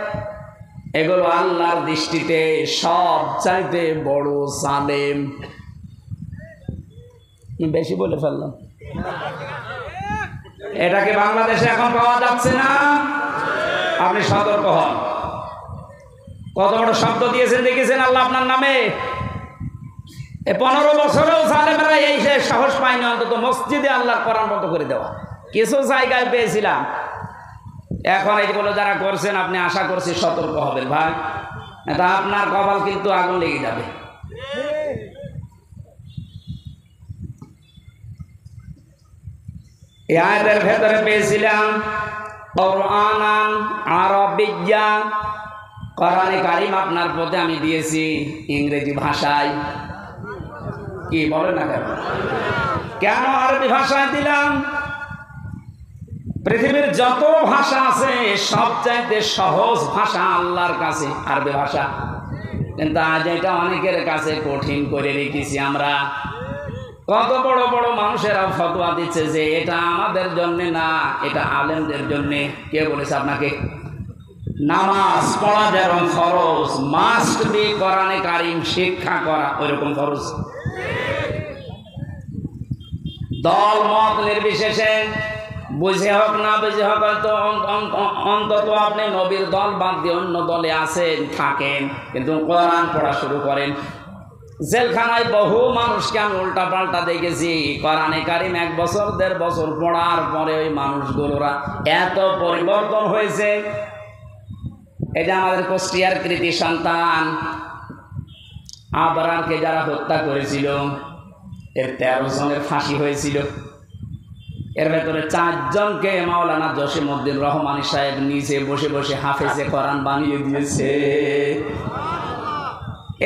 এগুলো আল্লাহর দৃষ্টিতে সব চাইতে বড় জালেম। বেশি বলে ফেললাম। এটাকে বাংলাদেশে এখন পাওয়া যাচ্ছে না, আপনি সতর্ক হন। কত বড় শব্দ দিয়েছেন দেখেছেন আল্লাহ আপনার নামে। 15 বছরেও জালেমেরা এই সাহস পায়নি অন্তত মসজিদে আল্লাহর কোরআন বন্ধ করে দেওয়া। কিছু জায়গায় পেয়েছিলাম, এখন এইগুলো যারা করছেন আপনি আশা করছি সতর্ক হবেন ভাই, এটা আপনার কপাল কিন্তু আগুন লেগে যাবে। এই আয়াতের ভেতরে পেয়েছিলাম কোরআনান আরবিয়্যা, কোরআনে কারিম আপনার পথে আমি দিয়েছি ইংরেজি ভাষায়। কি বলেন না কেন? কেন আরবি ভাষায় দিলাম? পৃথিবীর যত ভাষা আছে সবচাইতে সহজ ভাষা আল্লাহর কাছে আরবি ভাষা, কিন্তু আজ এটা অনেকের কাছে কঠিন করে রেখেছি আমরা। কত বড় বড় মানুষেরা ফতোয়া দিচ্ছে যে এটা আমাদের জন্য না, এটা আলেমদের জন্য। কে বলেছে আপনাকে? নামাজ পড়া যেরকম ফরজ, মাস্ট বি কোরআনে কারিম শিক্ষা করা ওইরকম ফরজ। দল মত নির্বিশেষে, বুঝে হোক না বুঝে হোক, অন্তত আপনি নবীর দল বাদ দিয়ে অন্য দলে আছেন, থাকেন, কিন্তু কোরআন পড়া শুরু করেন। জেলখানায় বহু মানুষকে আমি উল্টা পাল্টা দেখেছি, কোরআনে কারিম 1 বছর 1.5 বছর পড়ার পরে ওই মানুষগুলোরা এত পরিবর্তন হয়েছে। এই যে আমাদের কুষ্টিয়ার কৃতি সন্তান আবরারকে যারা হত্যা করেছিল, এর 13 জনের ফাঁসি হয়েছিল। এর ভেতরে 4 জনকে মাওলানা জসিমউদ্দিন রহমানী সাহেব নিজে বসে বসে হাফেজে কোরআন বানিয়ে দিয়েছে।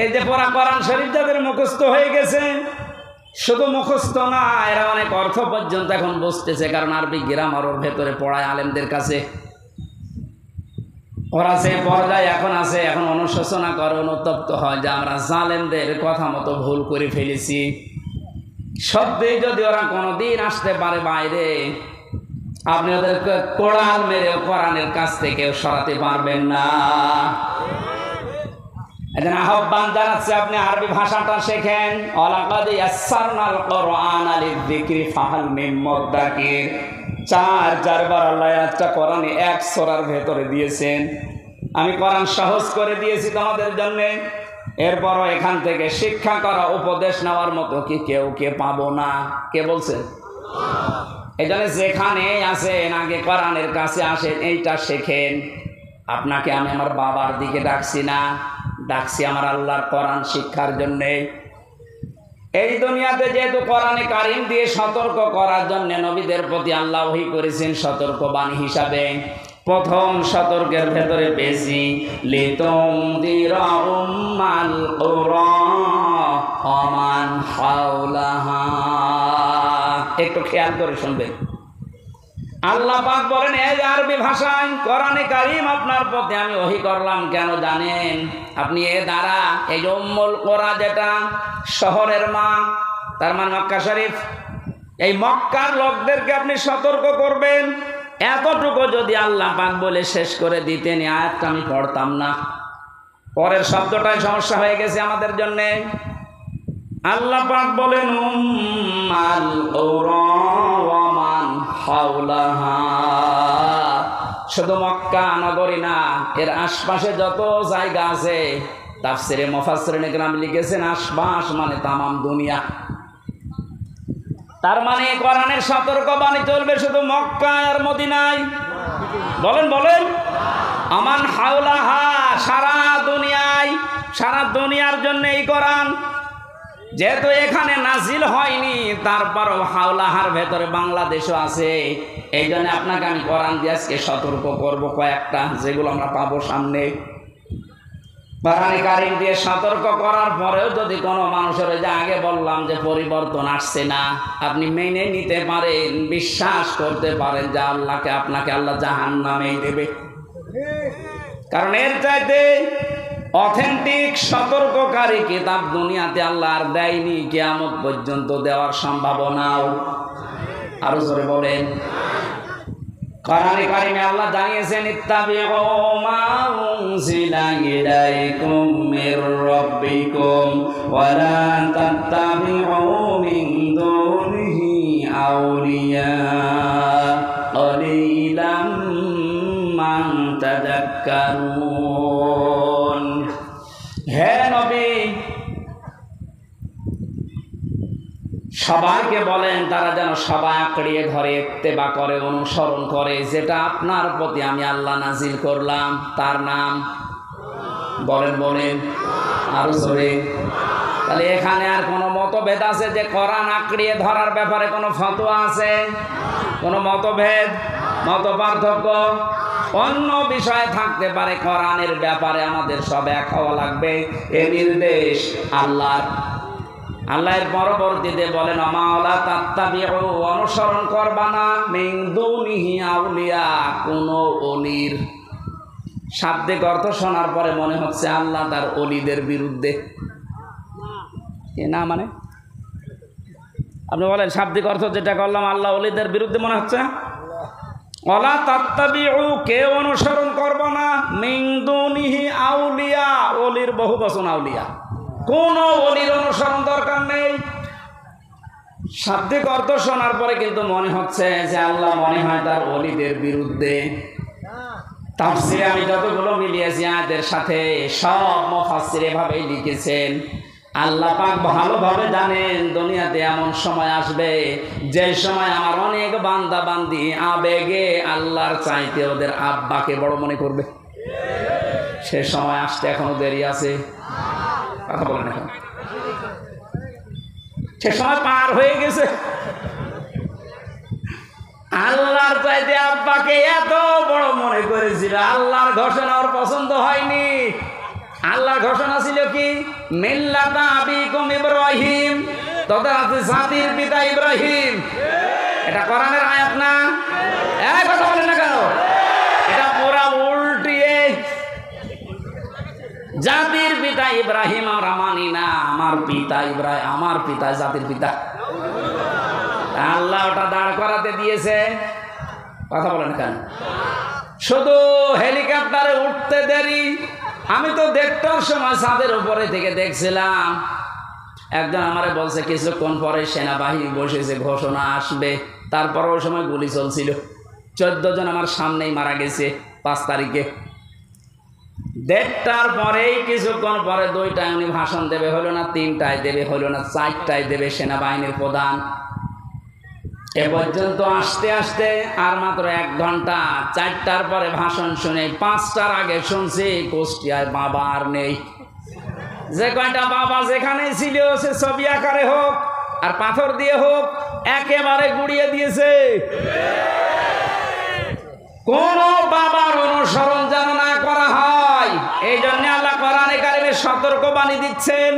এই যে পড়া কোরআন শরীফ যাদের মুখস্থ হয়ে গেছে, শুধু মুখস্থ না, এরা অনেক অর্থ পর্যন্ত এখন বুঝতেছে, কারণ আরবি গ্রামার ওর ভেতরে পড়ায় আলেমদের কাছে। ওরা যে পর্যায়ে এখন আছে, এখন অনুশোচনা করে, অনুতপ্ত হয় যে আমরা জালেমদের কথা মতো ভুল করে ফেলেছি। সত্যি যদি ওরা কোনোদিন আসতে পারে বাইরে, আপনি ওদেরকে কোরআন মেরে কোরআনের কাছ থেকে সরাতে পারবেন না। এজন্য আহ্বান জানাচ্ছে আপনি আরবি ভাষাটা শেখেন। ওয়ালাকাদ ইয়াসসারনাল কোরআনা লিযিকরি ফাহাল মিন মুদ্দাকির। 4 বার আল্লাহ একটা কোরআনে 1 সূরার ভেতরে দিয়েছেন। আমি কোরআন সহজ করে দিয়েছি তোমাদের জন্য। এরপরও এখান থেকে শিক্ষা করা, উপদেশ নেওয়ার মতো কি কেউ কে পাবো না? কে বলছে? এই জন্য যেখানে আছেন আগে কোরআনের কাছে আসেন, এইটা শেখেন। আপনাকে আমি আমার বাবার দিকে ডাকছি না, ডাকছি আমার আল্লাহর কোরআন শিক্ষার জন্যে। এই দুনিয়াতে যেহেতু কোরআনে কারিম দিয়ে সতর্ক করার জন্য নবীদের প্রতি আল্লাহ ওহী করেছেন সতর্কবাণী হিসাবে। প্রথম সতর্কের ভেতরে পেয়েছি লিতুনদিরা উম্মাল কুরা ওয়া মান হাওলাহা। একটু খেয়াল করে শুনবেন। আল্লাহ পাক বলেন এই আরবি ভাষায় কোরআনে কারিম আপনার প্রতি আমি ওহী করলাম কেন জানেন? আপনি এ দ্বারা এই উম্মুল কুরা যেটা শহরের মা, তার মানে মক্কা শরীফ, এই মক্কার লোকদেরকে আপনি সতর্ক করবেন। এতটুকু যদি আল্লাহ পাক বলে শেষ করে দিতেন এই আয়াতটা আমি পড়তাম না। পরের শব্দটাই সমস্যা হয়ে গেছে আমাদের জন্যে। আল্লাহ পাক বলেন উম্মাল কুরা ওয়া মান হাওলাহা। শুধু মক্কা নগরী না, এর আশপাশে যত জায়গা আছে তাফসিরে মুফাসসিরিন ইকরাম লিখেছেন আশপাশ মানে তামাম দুনিয়া। তার মানে কোরআনের সতর্কবাণী চলবে শুধু মক্কা আর মদিনায়। বলেন বলেন আমান হাওলাহা, সারা দুনিয়ায়, সারা দুনিয়ার জন্য এই কোরআন। যেহেতু এখানে নাজিল হয়নি তারপরও হাওলাহার ভেতরে বাংলাদেশও আছে। এই জন্য আপনাকে আমি কোরআন দিয়ে আজকে সতর্ক করবো কয়েকটা, যেগুলো আমরা পাবো সামনে। কোরআনে কারিম দিয়ে সতর্ক করার পরেও যদি কোনো মানুষের যে আগে বললাম যে পরিবর্তন আসছে না, আপনি মেনে নিতে পারেন, বিশ্বাস করতে পারেন যে আল্লাহকে আপনাকে আল্লাহ জাহান্নামেই দেবে। কারণ এর চাইতে অথেন্টিক সতর্ককারী কিতাব দুনিয়াতে আল্লাহ আর দেয়নি, কিয়ামত পর্যন্ত দেওয়ার সম্ভাবনাও। আরো জোরে বলেন। কোরআনে কারিমে আল্লাহ জানিয়েছেন ইত্তাবিউ মা উনজিলা ইলাইকুম মির রাব্বিকুম ওয়া লা তাত্তাবিউ মিন দুনিহি আউলিয়া ক্বালিলাম মা তাযাক্কারুন। হে নবী, সবাইকে বলেন তারা যেন সবাই আঁকড়িয়ে ধরে ইত্তেবা করে, অনুসরণ করে যেটা আপনার প্রতি আমি আল্লাহ নাজিল করলাম, তার নাম বলেন বলেন আরো জোরে। তাহলে এখানে আর কোনো মতভেদ আছে যে কোরআন আঁকড়িয়ে ধরার ব্যাপারে কোনো ফতোয়া আছে? কোনো মতভেদ, মত পার্থক্য অন্য বিষয়ে থাকতে পারে, কোরআনের ব্যাপারে আমাদের সব এক হওয়া লাগবে। এ নির্দেশ আল্লাহর। আল্লাহর পরবর্তীতে বলেন আমাওলা তাত্তাবিউ, অনুসরণ করবা না মিন দুনিহি আউলিয়া, কোন ওলির। শাব্দিক অর্থ শোনার পরে মনে হচ্ছে আল্লাহ তার ওলিদের বিরুদ্ধে। এ না মানে আপনি বলেন শাব্দিক অর্থ যেটা করলাম আল্লাহ ওলিদের বিরুদ্ধে মনে হচ্ছে। ওয়ালা তাত্তাবিউ, কে অনুসরণ করবা না মিন দুনিহি আউলিয়া, ওলির বহু বচন আউলিয়া, কোন ওলির অনুসরণ দরকার নেই। শাব্দিক অর্থ শোনার পরে কিন্তু মনে হচ্ছে যে আল্লাহ মনে হয় তার ওলিদের বিরুদ্ধে। তাফসিরে আমি যতগুলো মিলিয়েছি আয়াতের সাথে সব মুফাসসির এভাবেই লিখেছেন। আল্লাহ পাক ভালোভাবে জানেন দুনিয়াতে এমন সময় আসবে যে সময় আমার অনেক বান্দা বান্দি আবেগে আল্লাহর চাইতে ওদের আব্বাকে বড় মনে করবে। সে সময় আসতে এখনো দেরি আছে। কথা বলেন এখন, সে সময় পার হয়ে গেছে। আল্লাহর চাইতে আব্বাকে এত বড় মনে করেছিল, আল্লাহর ঘোষণা ওর পছন্দ হয়নি। আল্লাহর ঘোষণা ছিল কি? মিল্লাতা আবিকুম ইব্রাহিম, তোদের আছে জাতির পিতা ইব্রাহিম। এটা কোরআনের আয়াত না? এই কথা বলেন না কেন? এটা পুরা উল্টিয়ে জাতির পিতা ইব্রাহিম আমরা মানি না, আমার পিতা ইব্রাহিম, আমার পিতা জাতির পিতা। আল্লাহ ওটা দাঁড় করাতে দিয়েছে। কথা বলেন কেন? শুধু হেলিকপ্টারে উঠতে দেরি। আমি তো দেখতাম সময় ছাদের উপরে থেকে দেখছিলাম, একজন আমারে বলছে কিছুক্ষণ পরে সেনাবাহিনী বসেছে, ঘোষণা আসবে। তারপর ওই সময় গুলি চলছিল। 14 জন আমার সামনেই মারা গেছে 5 তারিখে। 1:30টার পরেই কিছুক্ষণ পরে 2টায় উনি ভাষণ দেবে, হলো না 3টায় দেবে, হলো না 4টায় দেবে সেনাবাহিনীর প্রধান। এ পর্যন্ত আসতে আসতে আর মাত্র 1 ঘন্টা। 4টার পরে ভাষণ শুনে 5টার আগে শুনছি কুষ্টিয়ায় বাবা আর নেই। যে কয়টা বাবা যেখানে ছিল সে ছবি আকারে হোক আর পাথর দিয়ে হোক একেবারে গুড়িয়ে দিয়েছে। কোন বাবার অনুসরণ যেন না করা হয়, এই জন্য আল্লাহ কোরআনে কারিমে সতর্কবাণী দিচ্ছেন।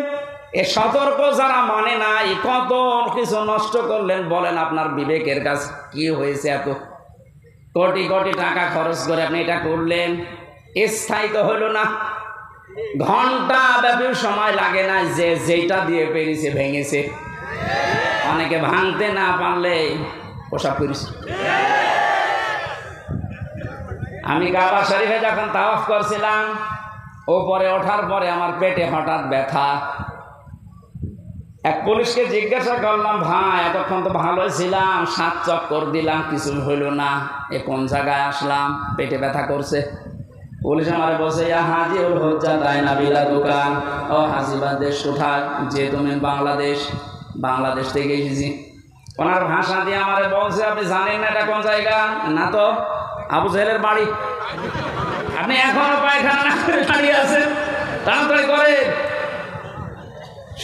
এ সতর্ক যারা মানে নাই, কত কিছু নষ্ট করলেন বলেন। আপনার বিবেকের কাছে কি হয়েছে? এত কোটি কোটি টাকা খরচ করে আপনি এটা করলেন, স্থায়ী তো হইল না। ঘন্টা ব্যাপী সময় লাগে না, যে যেটা দিয়ে পেরেছে ভেঙেছে। অনেকে ভাঙতে না পারলে পোশাক করেছে। আমি কাবা শরীফে যখন তাওয়াফ করছিলাম, ওপরে ওঠার পরে আমার পেটে হঠাৎ ব্যথা। এক পুলিশকে জিজ্ঞাসা করলাম, ভাই এতক্ষণ তো ভালোই ছিলাম, 7 চক্কর দিলাম, কিছু হইল না, এ কোন জায়গায় আসলাম, পেটে ব্যথা করছে। পুলিশ আমারে বলছে, ইয়া হাজিউল হুজ্জা দায়না বিলা দোকান, ও হাজিবাদ দেশ কোথায়? যে তুমি বাংলাদেশ থেকে এসেছি। ওনার ভাষা দিয়ে আমারে বলছে, আপনি জানেন না এটা কোন জায়গা? না তো। আবু জেহেলের বাড়ি। আপনি এখনো পায়খানা না করে দাঁড়িয়ে আছেন, তাড়াতাড়ি করে।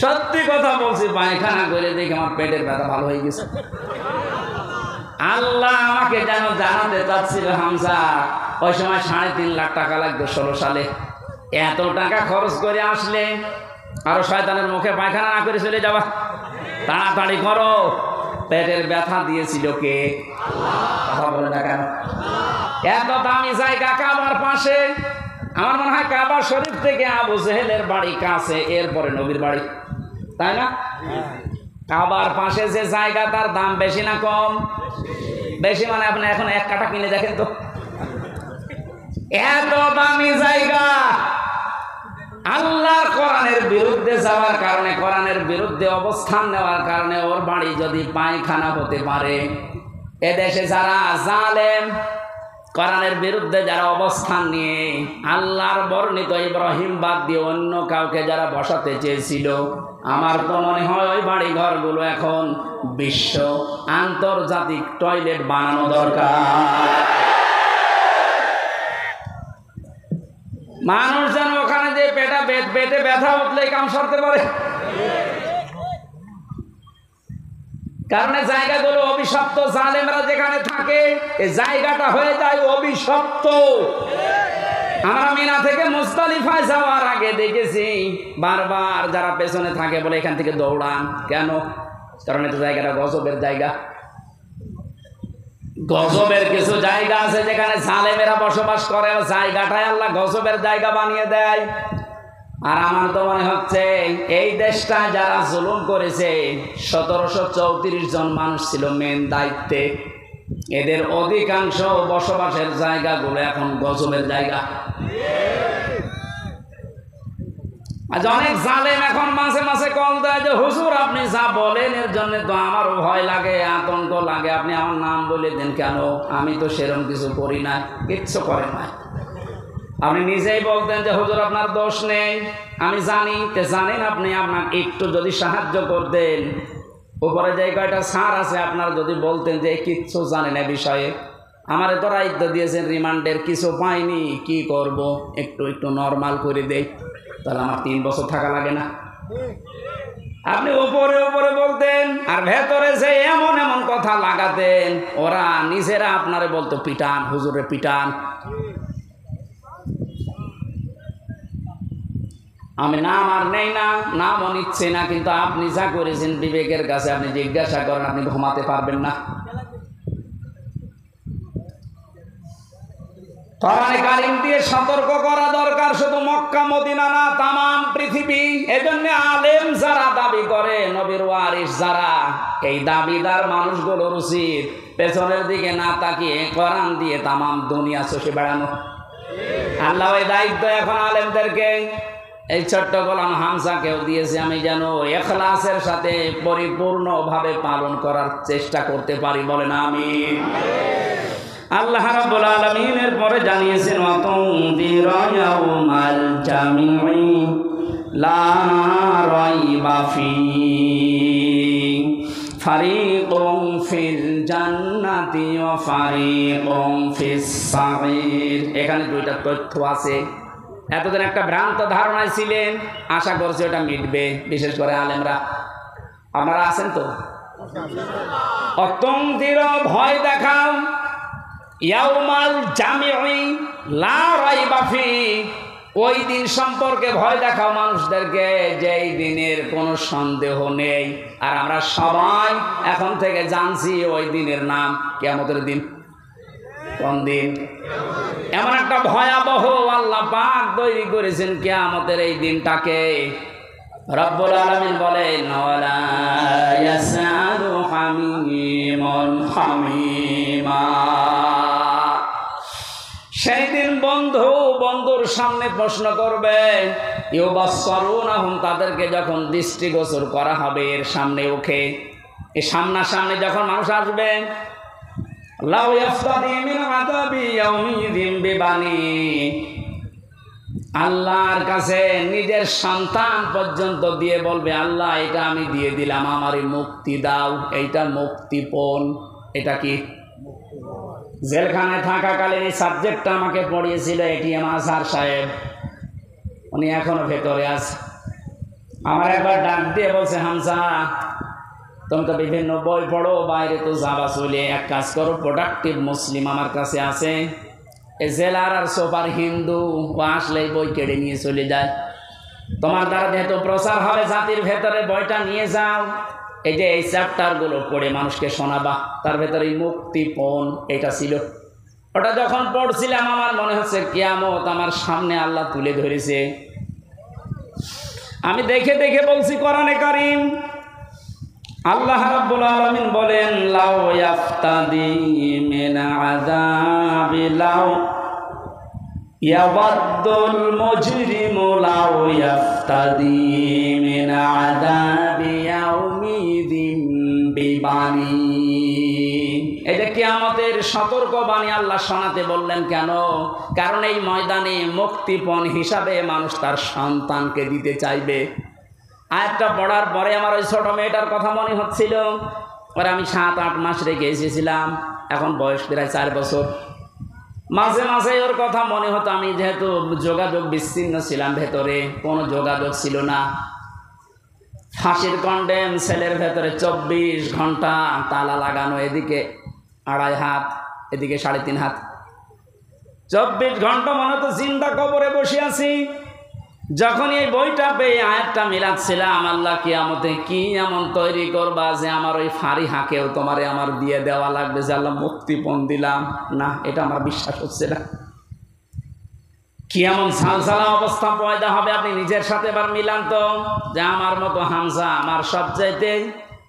সত্যি কথা বলছি, পায়খানা করে দেখে আমার পেটের ব্যথা ভালো হয়ে গেছে। আল্লাহ আমাকে যেন জানাতে চাচ্ছিল, হামজা ওই সময় 3.5 লাখ টাকা লাগতো 16 সালে। এত টাকা খরচ করে আসলে আরো শয়তানের মুখে পায়খানা না করে চলে যাবা, তাড়াতাড়ি করো। পেটের ব্যথা দিয়েছিল কে? কথা বলে না কেন? এত দামি জায়গা কাবার পাশে। আমার মনে হয় কাবা শরীফ থেকে আবু জেহেলের বাড়ি কাছে, এরপরে নবীর বাড়ি, তাই না? কাবার পাশে যে জায়গা, তার দাম বেশি না কম? বেশি। মানে আপনি এখন 1 কাঠা কিনে দেখেন তো, এত দামি জায়গা। আল্লাহর কোরআনের বিরুদ্ধে যাওয়ার কারণে, কোরআনের বিরুদ্ধে অবস্থান নেওয়ার কারণে ওর বাড়ি যদি পায়খানা হতে পারে, এদেশে যারা জালেম, কোরআনের বিরুদ্ধে যারা অবস্থান নিয়ে আল্লাহর বর্ণিত ইব্রাহিম বাদ দিয়ে অন্য কাউকে যারা বসাতে চেয়েছিল, আমার তো মনে হয় ওই বাড়ি ঘরগুলো এখন বিশ্ব আন্তর্জাতিক টয়লেট বানানো দরকার। মানুষ যেন ওখানে যে পেটে ব্যথা উঠলে কাম সারতে পারে। কারণ জায়গাগুলো অভিশপ্ত, জালেমরা যেখানে থাকে এই জায়গাটা হয়ে যায় অভিশপ্ত। আমরা মিনা থেকে মুজদালিফায় যাওয়ার আগে দেখেছি বারবার যারা পেছনে থাকে বলে এখান থেকে দৌড়ান কেন? কারণ এটা জায়গাটা গজবের জায়গা। গজবের কিছু জায়গা আছে যেখানে জালেমেরা বসবাস করে, জায়গাটাই আল্লাহ গজবের জায়গা বানিয়ে দেয়। আর আমার তো মনে হচ্ছে এই দেশটা যারা জুলুম করেছে, 1734 জন মানুষ ছিল মেন দায়িত্বে, এদের অধিকাংশ বসবাসের জায়গাগুলো এখন গজবের জায়গা। আজ অনেক জালেম এখন মাঝে মাঝে কল দেয় যে হুজুর আপনি যা বলেন এর জন্য তো আমারও ভয় লাগে, আতঙ্ক লাগে, আপনি আমার নাম বলে দেন কেন? আমি তো সেরকম কিছু করি না। কিচ্ছু করে না। আপনি নিজেই বলতেন যে হুজুর আপনার দোষ নেই, আমি জানি। জানেন আপনি, আপনার একটু যদি সাহায্য করতেন, উপরে যে কয়টা স্যার আছে আপনার যদি বলতেন যে কিচ্ছু জানেন এ বিষয়ে, আমার তো দায়িত্ব দিয়েছেন রিমান্ডের, কিছু পাইনি, কি করব, একটু নর্মাল করে দেই, তাহলে আমার 3 বছর থাকা লাগে না। আপনি উপরে উপরে বলতেন আর ভেতরে যে এমন এমন কথা লাগাতেন, ওরা নিজেরা আপনারে বলতো পিটান, হুজুরে পিটান। আমি নাম আর নেই না, নামও নিচ্ছি না, কিন্তু আপনি যা করেছেন বিবেকের কাছে আপনি জিজ্ঞাসা করেন, আপনি ঘুমাতে পারবেন না। কোরআনে কারীম দিয়ে সতর্ক করা দরকার, শুধু মক্কা মদিনা না, তামাম পৃথিবী। এজন্য আলেম যারা দাবি করে, নবীর ওয়ারিস যারা, এই দাবিদার মানুষগুলোর উচিত পেছনের দিকে না তাকিয়ে কোরআন দিয়ে তামাম দুনিয়া চষে বেড়ানো। আল্লাহ এই দায়িত্ব এখন আলেমদেরকে, এই ছোট্ট গোলাম হামজাকেও দিয়েছে। আমি যেন ইখলাসের সাথে পরিপূর্ণভাবে পালন করার চেষ্টা করতে পারি, বলেন আমিন। আল্লাহ রাব্বুল আলামিনের পরে জানিয়েছেন ওয়াতুনদিরা ইয়াউমাল জামিঈ লা রাইবা ফীহি ফারিকুম ফিল জান্নাতি ওয়া ফারিকুম ফিস সাঈর। এখানে দুইটা তথ্য আছে। এতদিন একটা ভ্রান্ত ধারণায় ছিলেন, আশা করছি ওটা মিটবে, বিশেষ করে আলেমরা। আপনারা আছেন তো? অতন্দির ভয় দেখাও ইয়াউমাল জামিউই লা রাইবা ফি, ওই দিন সম্পর্কে ভয় দেখাও মানুষদেরকে, যেই দিনের কোনো সন্দেহ নেই। আর আমরা সবাই এখন থেকে জানছি ওই দিনের নাম কিয়ামতের দিন। কোন দিন? এমন একটা ভয়াবহ আল্লাহ পাক তৈরি করেছেন কিয়ামতের এই দিনটাকে। রব্বুল আলামিন বলেন ওয়ালা ইয়াসআলু হামীমুন হামীমা। সেই দিন বন্ধু বন্ধুর সামনে প্রশ্ন করবে, ইউবাসসারুনাহুম, তাদেরকে যখন দৃষ্টিগোচর করা হবে এর সামনে ওকে, এই সামনাসামনি যখন মানুষ আসবে, লাউ ইয়াফতাদি মিন আযাবি ইয়াউমিযিন বিবানি, আল্লাহর কাছে নিজের সন্তান পর্যন্ত দিয়ে বলবে, আল্লাহ এটা আমি দিয়ে দিলাম, আমারই মুক্তি দাও, এইটা মুক্তিপণ। এটা কি? জেলখানায় থাকাকালীন এই সাবজেক্টটা আমাকে পড়িয়েছিল এটিএম আজহার সাহেব, উনি এখনো ভেতরে আছে। আমার একবার ডাক দিয়ে বলছে, হামজা তুমি তো বিভিন্ন বই পড়ো, বাইরে তো যাবা চলে, এক কাজ করো, প্রোডাক্টিভ মুসলিম আমার কাছে আছে, এই জেলার আর সোপার হিন্দু, ও আসলে বই কেড়ে নিয়ে চলে যায়। তোমার দ্বারা যেহেতু প্রচার হবে জাতির ভেতরে, বইটা নিয়ে যাও, এই যে এই চ্যাপ্টারগুলো পড়ে মানুষকে শোনাবা। তার ভেতরে মুক্তিপণ এটা ছিল। ওটা যখন পড়ছিলাম আমার মনে হচ্ছে কিয়ামত আমার সামনে আল্লাহ তুলে ধরেছে। আমি দেখে দেখে বলছি কোরআনে কারীম, আল্লাহ রাব্বুল আলামিন বলেন, লাউ ইয়াফতাদি মিন আযাবি লাউ ইয়াবাদুল মুজরিমু লাউ ইয়াফতাদি মিন আযাবি ইয়াউমিযিন বিবানি। এটা কিয়ামতের সতর্কবাণী আল্লাহ শোনাতে বললেন। কেন? কারণ এই ময়দানে মুক্তিপণ হিসাবে মানুষ তার সন্তানকে দিতে চাইবে। আয়াতটা পড়ার পরে আমার ওই ছোট মেয়েটার কথা মনে হচ্ছিল। ওরা আমি 7-8 মাস রেখে এসেছিলাম, এখন বয়স প্রায় 4 বছর। মাঝে মাঝে ওর কথা মনে হতো। আমি যেহেতু যোগাযোগ বিচ্ছিন্ন ছিলাম, ভেতরে কোনো যোগাযোগ ছিল না। ফাঁসির কন্ডেম সেলের ভেতরে 24 ঘন্টা তালা লাগানো, এদিকে 2.5 হাত, এদিকে 3.5 হাত, 24 ঘন্টা মনে হতো জিন্দা কবরে বসে আছি। যখন এই বইটা পেয়ে আয়াতটা মিলাচ্ছিলাম, আল্লাহ কিয়ামতে কি এমন তৈরি করবা যে আমার ওই ফারিহাকেও তোমারে আমার দিয়ে দেওয়া লাগবে, যে আল্লাহ মুক্তিপণ দিলাম। না, এটা আমার বিশ্বাস হচ্ছে না। কি এমন সালসালা অবস্থা পয়দা হবে, আপনি নিজের সাথে এবার মিলান তো, যে আমার মতো হামজা, আমার সবচাইতে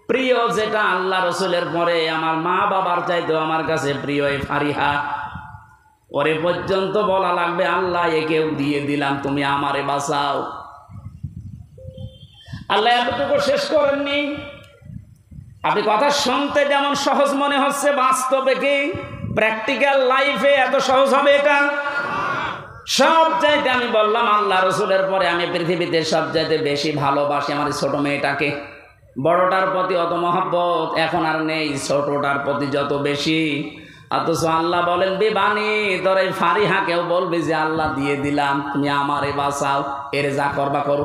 প্রিয় যেটা আল্লাহ রসুলের পরে, আমার মা বাবার চাইতেও আমার কাছে প্রিয় এই ফারিহা, ওরে পর্যন্ত বলা লাগবে আল্লাহ একেও দিয়ে দিলাম, তুমি আমারে বাঁচাও। আল্লাহ এতটুকু শেষ করেননি। আপনি কথা শুনতে যেমন সহজ মনে হচ্ছে, বাস্তবে কি প্র্যাকটিক্যাল লাইফে এত সহজ হবে এটা? সব চাইতে আমি বললাম আল্লাহ রসুলের পরে আমি পৃথিবীতে সব চাইতে বেশি ভালোবাসি আমার ছোট মেয়েটাকে। বড়টার প্রতি অত মহব্বত এখন আর নেই, ছোটটার প্রতি যত বেশি। অথচ আল্লাহ বলেন, বিবানি তোর এই ফারিহাকেও বলবি যে আল্লাহ দিয়ে দিলাম, তুমি আমারে বাঁচাও, এর যা করবা করো।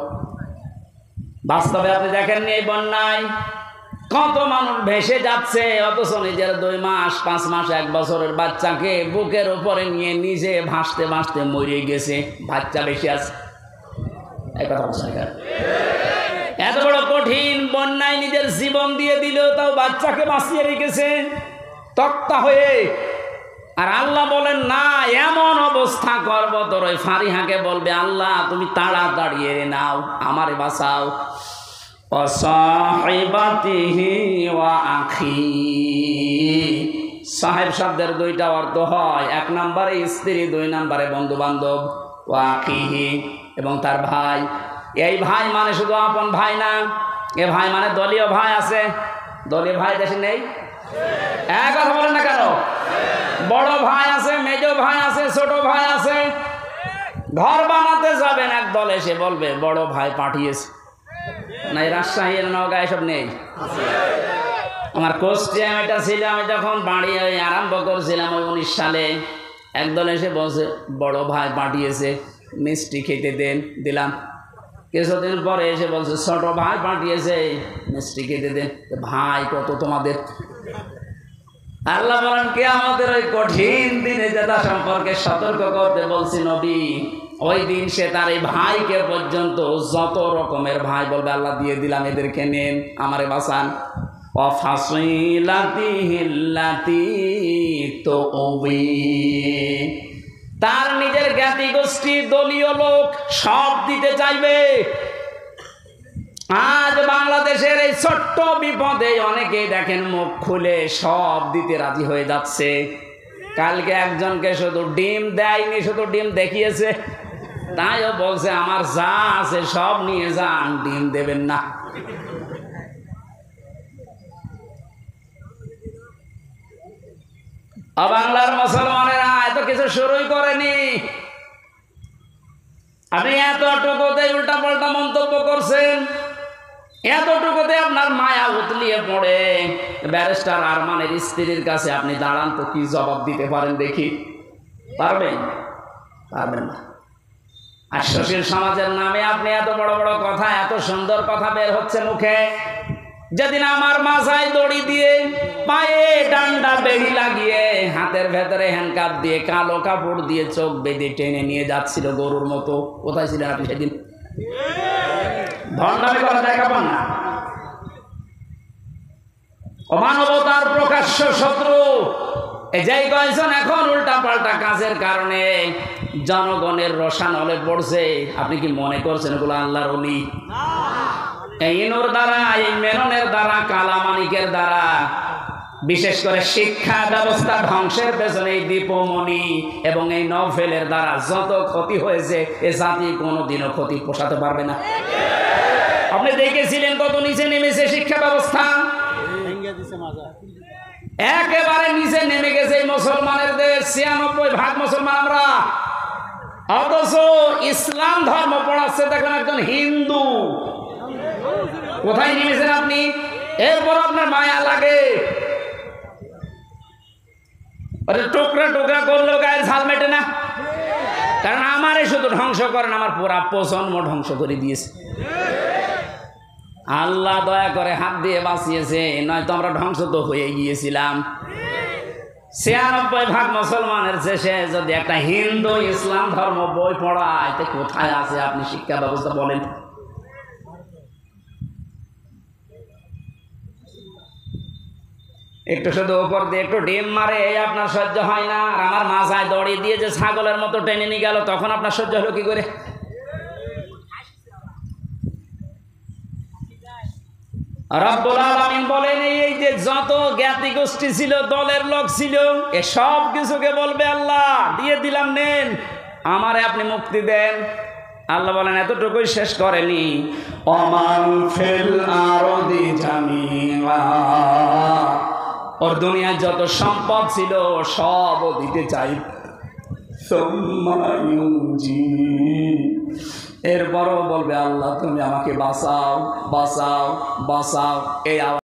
বাস্তবে আপনি দেখেননি এই বন্যায় কত মানুষ ভেসে যাচ্ছে, অথচ নিজের 2 মাস 5 মাস 1 বছরের বাচ্চাকে বুকের উপরে নিয়ে নিজে ভাসতে ভাসতে মরে গেছে। বাচ্চা বেশি আছে, এই কথা বলছেন। এত বড় কঠিন বন্যায় নিজের জীবন দিয়ে দিল, তাও বাচ্চাকে বাঁচিয়ে রেখেছে তক্তা হয়ে। আর আল্লাহ বলেন, না এমন অবস্থা করব তোর ওই ফারিহাকে বলবে আল্লাহ তুমি তাড়াতাড়ি এনে নাও, আমারে বাঁচাও। অসাহিবাতিহি ওয়া আখি, সাহেব শব্দের 2টা অর্থ হয়, 1 নম্বরে স্ত্রী, 2 নম্বরে বন্ধু বান্ধব। ওয়া আখিহি, এবং তার ভাই। এই ভাই মানে শুধু আপন ভাই না, এ ভাই মানে দলীয় ভাই আছে। দলীয় ভাই দেশে নেই? এক কথা বলেন না কেন? বড় ভাই আছে, মেজ ভাই আছে, ছোট ভাই আছে। ঘর বানাতে যাবেন, এক দল এসে বলবে বড় ভাই পাঠিয়েছে। না, এই রাজশাহীর নওগাঁ এসব নেই? আমার কোস্টিয়াম এটা ছিল, আমি যখন বাড়ি আরম্ভ করছিলাম ওই 19 সালে, একদল এসে বসে বড় ভাই পাঠিয়েছে মিষ্টি খেতে দেন, দিলাম। কিছুদিন পরে এসে বলছে ছোট ভাই পাঠিয়েছে মিষ্টি খেতে দেন। ভাই কত তোমাদের? আল্লাহ বলেন কে আমাদের ওই কঠিন দিনে যেটা সম্পর্কে সতর্ক করতে বলছি নবী, ওই দিন সে তার এই ভাইকে পর্যন্ত যত রকমের ভাই বলবে আল্লাহ দিয়ে দিলাম, এদেরকে নেন, আমারে বাঁচান। তার নিজের জ্ঞাতি গোষ্ঠী দলীয় লোক সব দিতে চাইবে। আজ বাংলাদেশের এই ছোট্ট বিপদে অনেকেই দেখেন মুখ খুলে সব দিতে রাজি হয়ে যাচ্ছে। কালকে একজনকে শুধু ডিম দেয়নি, শুধু ডিম দেখিয়েছে, তাইও বলছে আমার যা আছে সব নিয়ে যান, ডিম দেবেন না। বাংলার মুসলমানেরা এত কিছু শুরুই করেনি, আপনি এতটুকুতে উল্টা পাল্টা মন্তব্য করছেন, এতটুকুতে আপনার মায়া উতলিয়ে পড়ে। ব্যারিস্টার আরমানের স্ত্রীর কাছে আপনি দাঁড়ান তো, কি জবাব দিতে পারেন দেখি? পারবেন? পারবেন না। আর সুশীল সমাজের নামে আপনি এত বড় বড় কথা, এত সুন্দর কথা বের হচ্ছে মুখে। যেদিন আমার মাথায় দড়ি দিয়ে, পায়ে ডান্ডা বেড়ি লাগিয়ে, হাতের ভেতরে হ্যান্ডকাপ দিয়ে, কালো কাপড় দিয়ে চোখ বেঁধে টেনে নিয়ে যাচ্ছিল গরুর মতো, কোথায় ছিলেন আপনি সেদিন? ভণ্ডামি করা দেখাবেন না। অমানবতার প্রকাশ্য শত্রু যেই কয়েকজন এখন উল্টা পাল্টা কাজের কারণে জনগণের রসানলে পড়ছে, আপনি কি মনে করছেন এগুলো আল্লাহর ওলি? এই ইনুর দ্বারা, এই মেননের দ্বারা, কালামানিকের দ্বারা, বিশেষ করে শিক্ষা ব্যবস্থা ধ্বংসের পেছনে এই দীপমণি এবং এই নভেলের দ্বারা যত ক্ষতি হয়েছে, এ জাতি কোনোদিনও ক্ষতি পোষাতে পারবে না। আপনি দেখেছিলেন কত নিচে নেমেছে শিক্ষা ব্যবস্থা, একেবারে নিচে নেমে গেছে এই মুসলমানের দেশ। 96% মুসলমান আমরা, অথচ ইসলাম ধর্ম পড়াচ্ছে দেখেন একজন হিন্দু। কোথায় নেমেছেন আপনি? এরপর আপনার মায়া লাগে, টুকরা টুকরা করলেও গায়ের ঝাল মেটে না। কারণ আমারে শুধু ধ্বংস করেন, আমার পুরা প্রজন্ম ধ্বংস করে দিয়েছে। আল্লাহ দয়া করে হাত দিয়ে বাঁচিয়েছে, নয়তো আমরা ধ্বংস তো হয়ে গিয়েছিলাম। 96% মুসলমানের শেষে যদি একটা হিন্দু ইসলাম ধর্ম বই পড়ায়, তো কোথায় আছে আপনি শিক্ষা ব্যবস্থা বলেন? একটু শুধু উপর দিয়ে একটু ডিম মারে, এই আপনার সহ্য হয় না। আর আমার মাথায় দড়ি দিয়ে যে ছাগলের মতো টেনে নিয়ে গেল, তখন আপনার সহ্য হলো কি করে? রব্বুল আলামিন বলেন এই যে যত জ্ঞাতি গোষ্ঠী ছিল, দলের লোক ছিল, এ সব কিছুকে বলবে আল্লাহ দিয়ে দিলাম, নেন, আমারে আপনি মুক্তি দেন। আল্লাহ বলেন এতটুকুই শেষ করেনি, ওমান ফিল আরদি জামিআ, ওর দুনিয়ায় যত সম্পদ ছিল সব দিতে চাই। এরপরও বলবে আল্লাহ তুমি আমাকে বাঁচাও, বাঁচাও, বাঁচাও। এই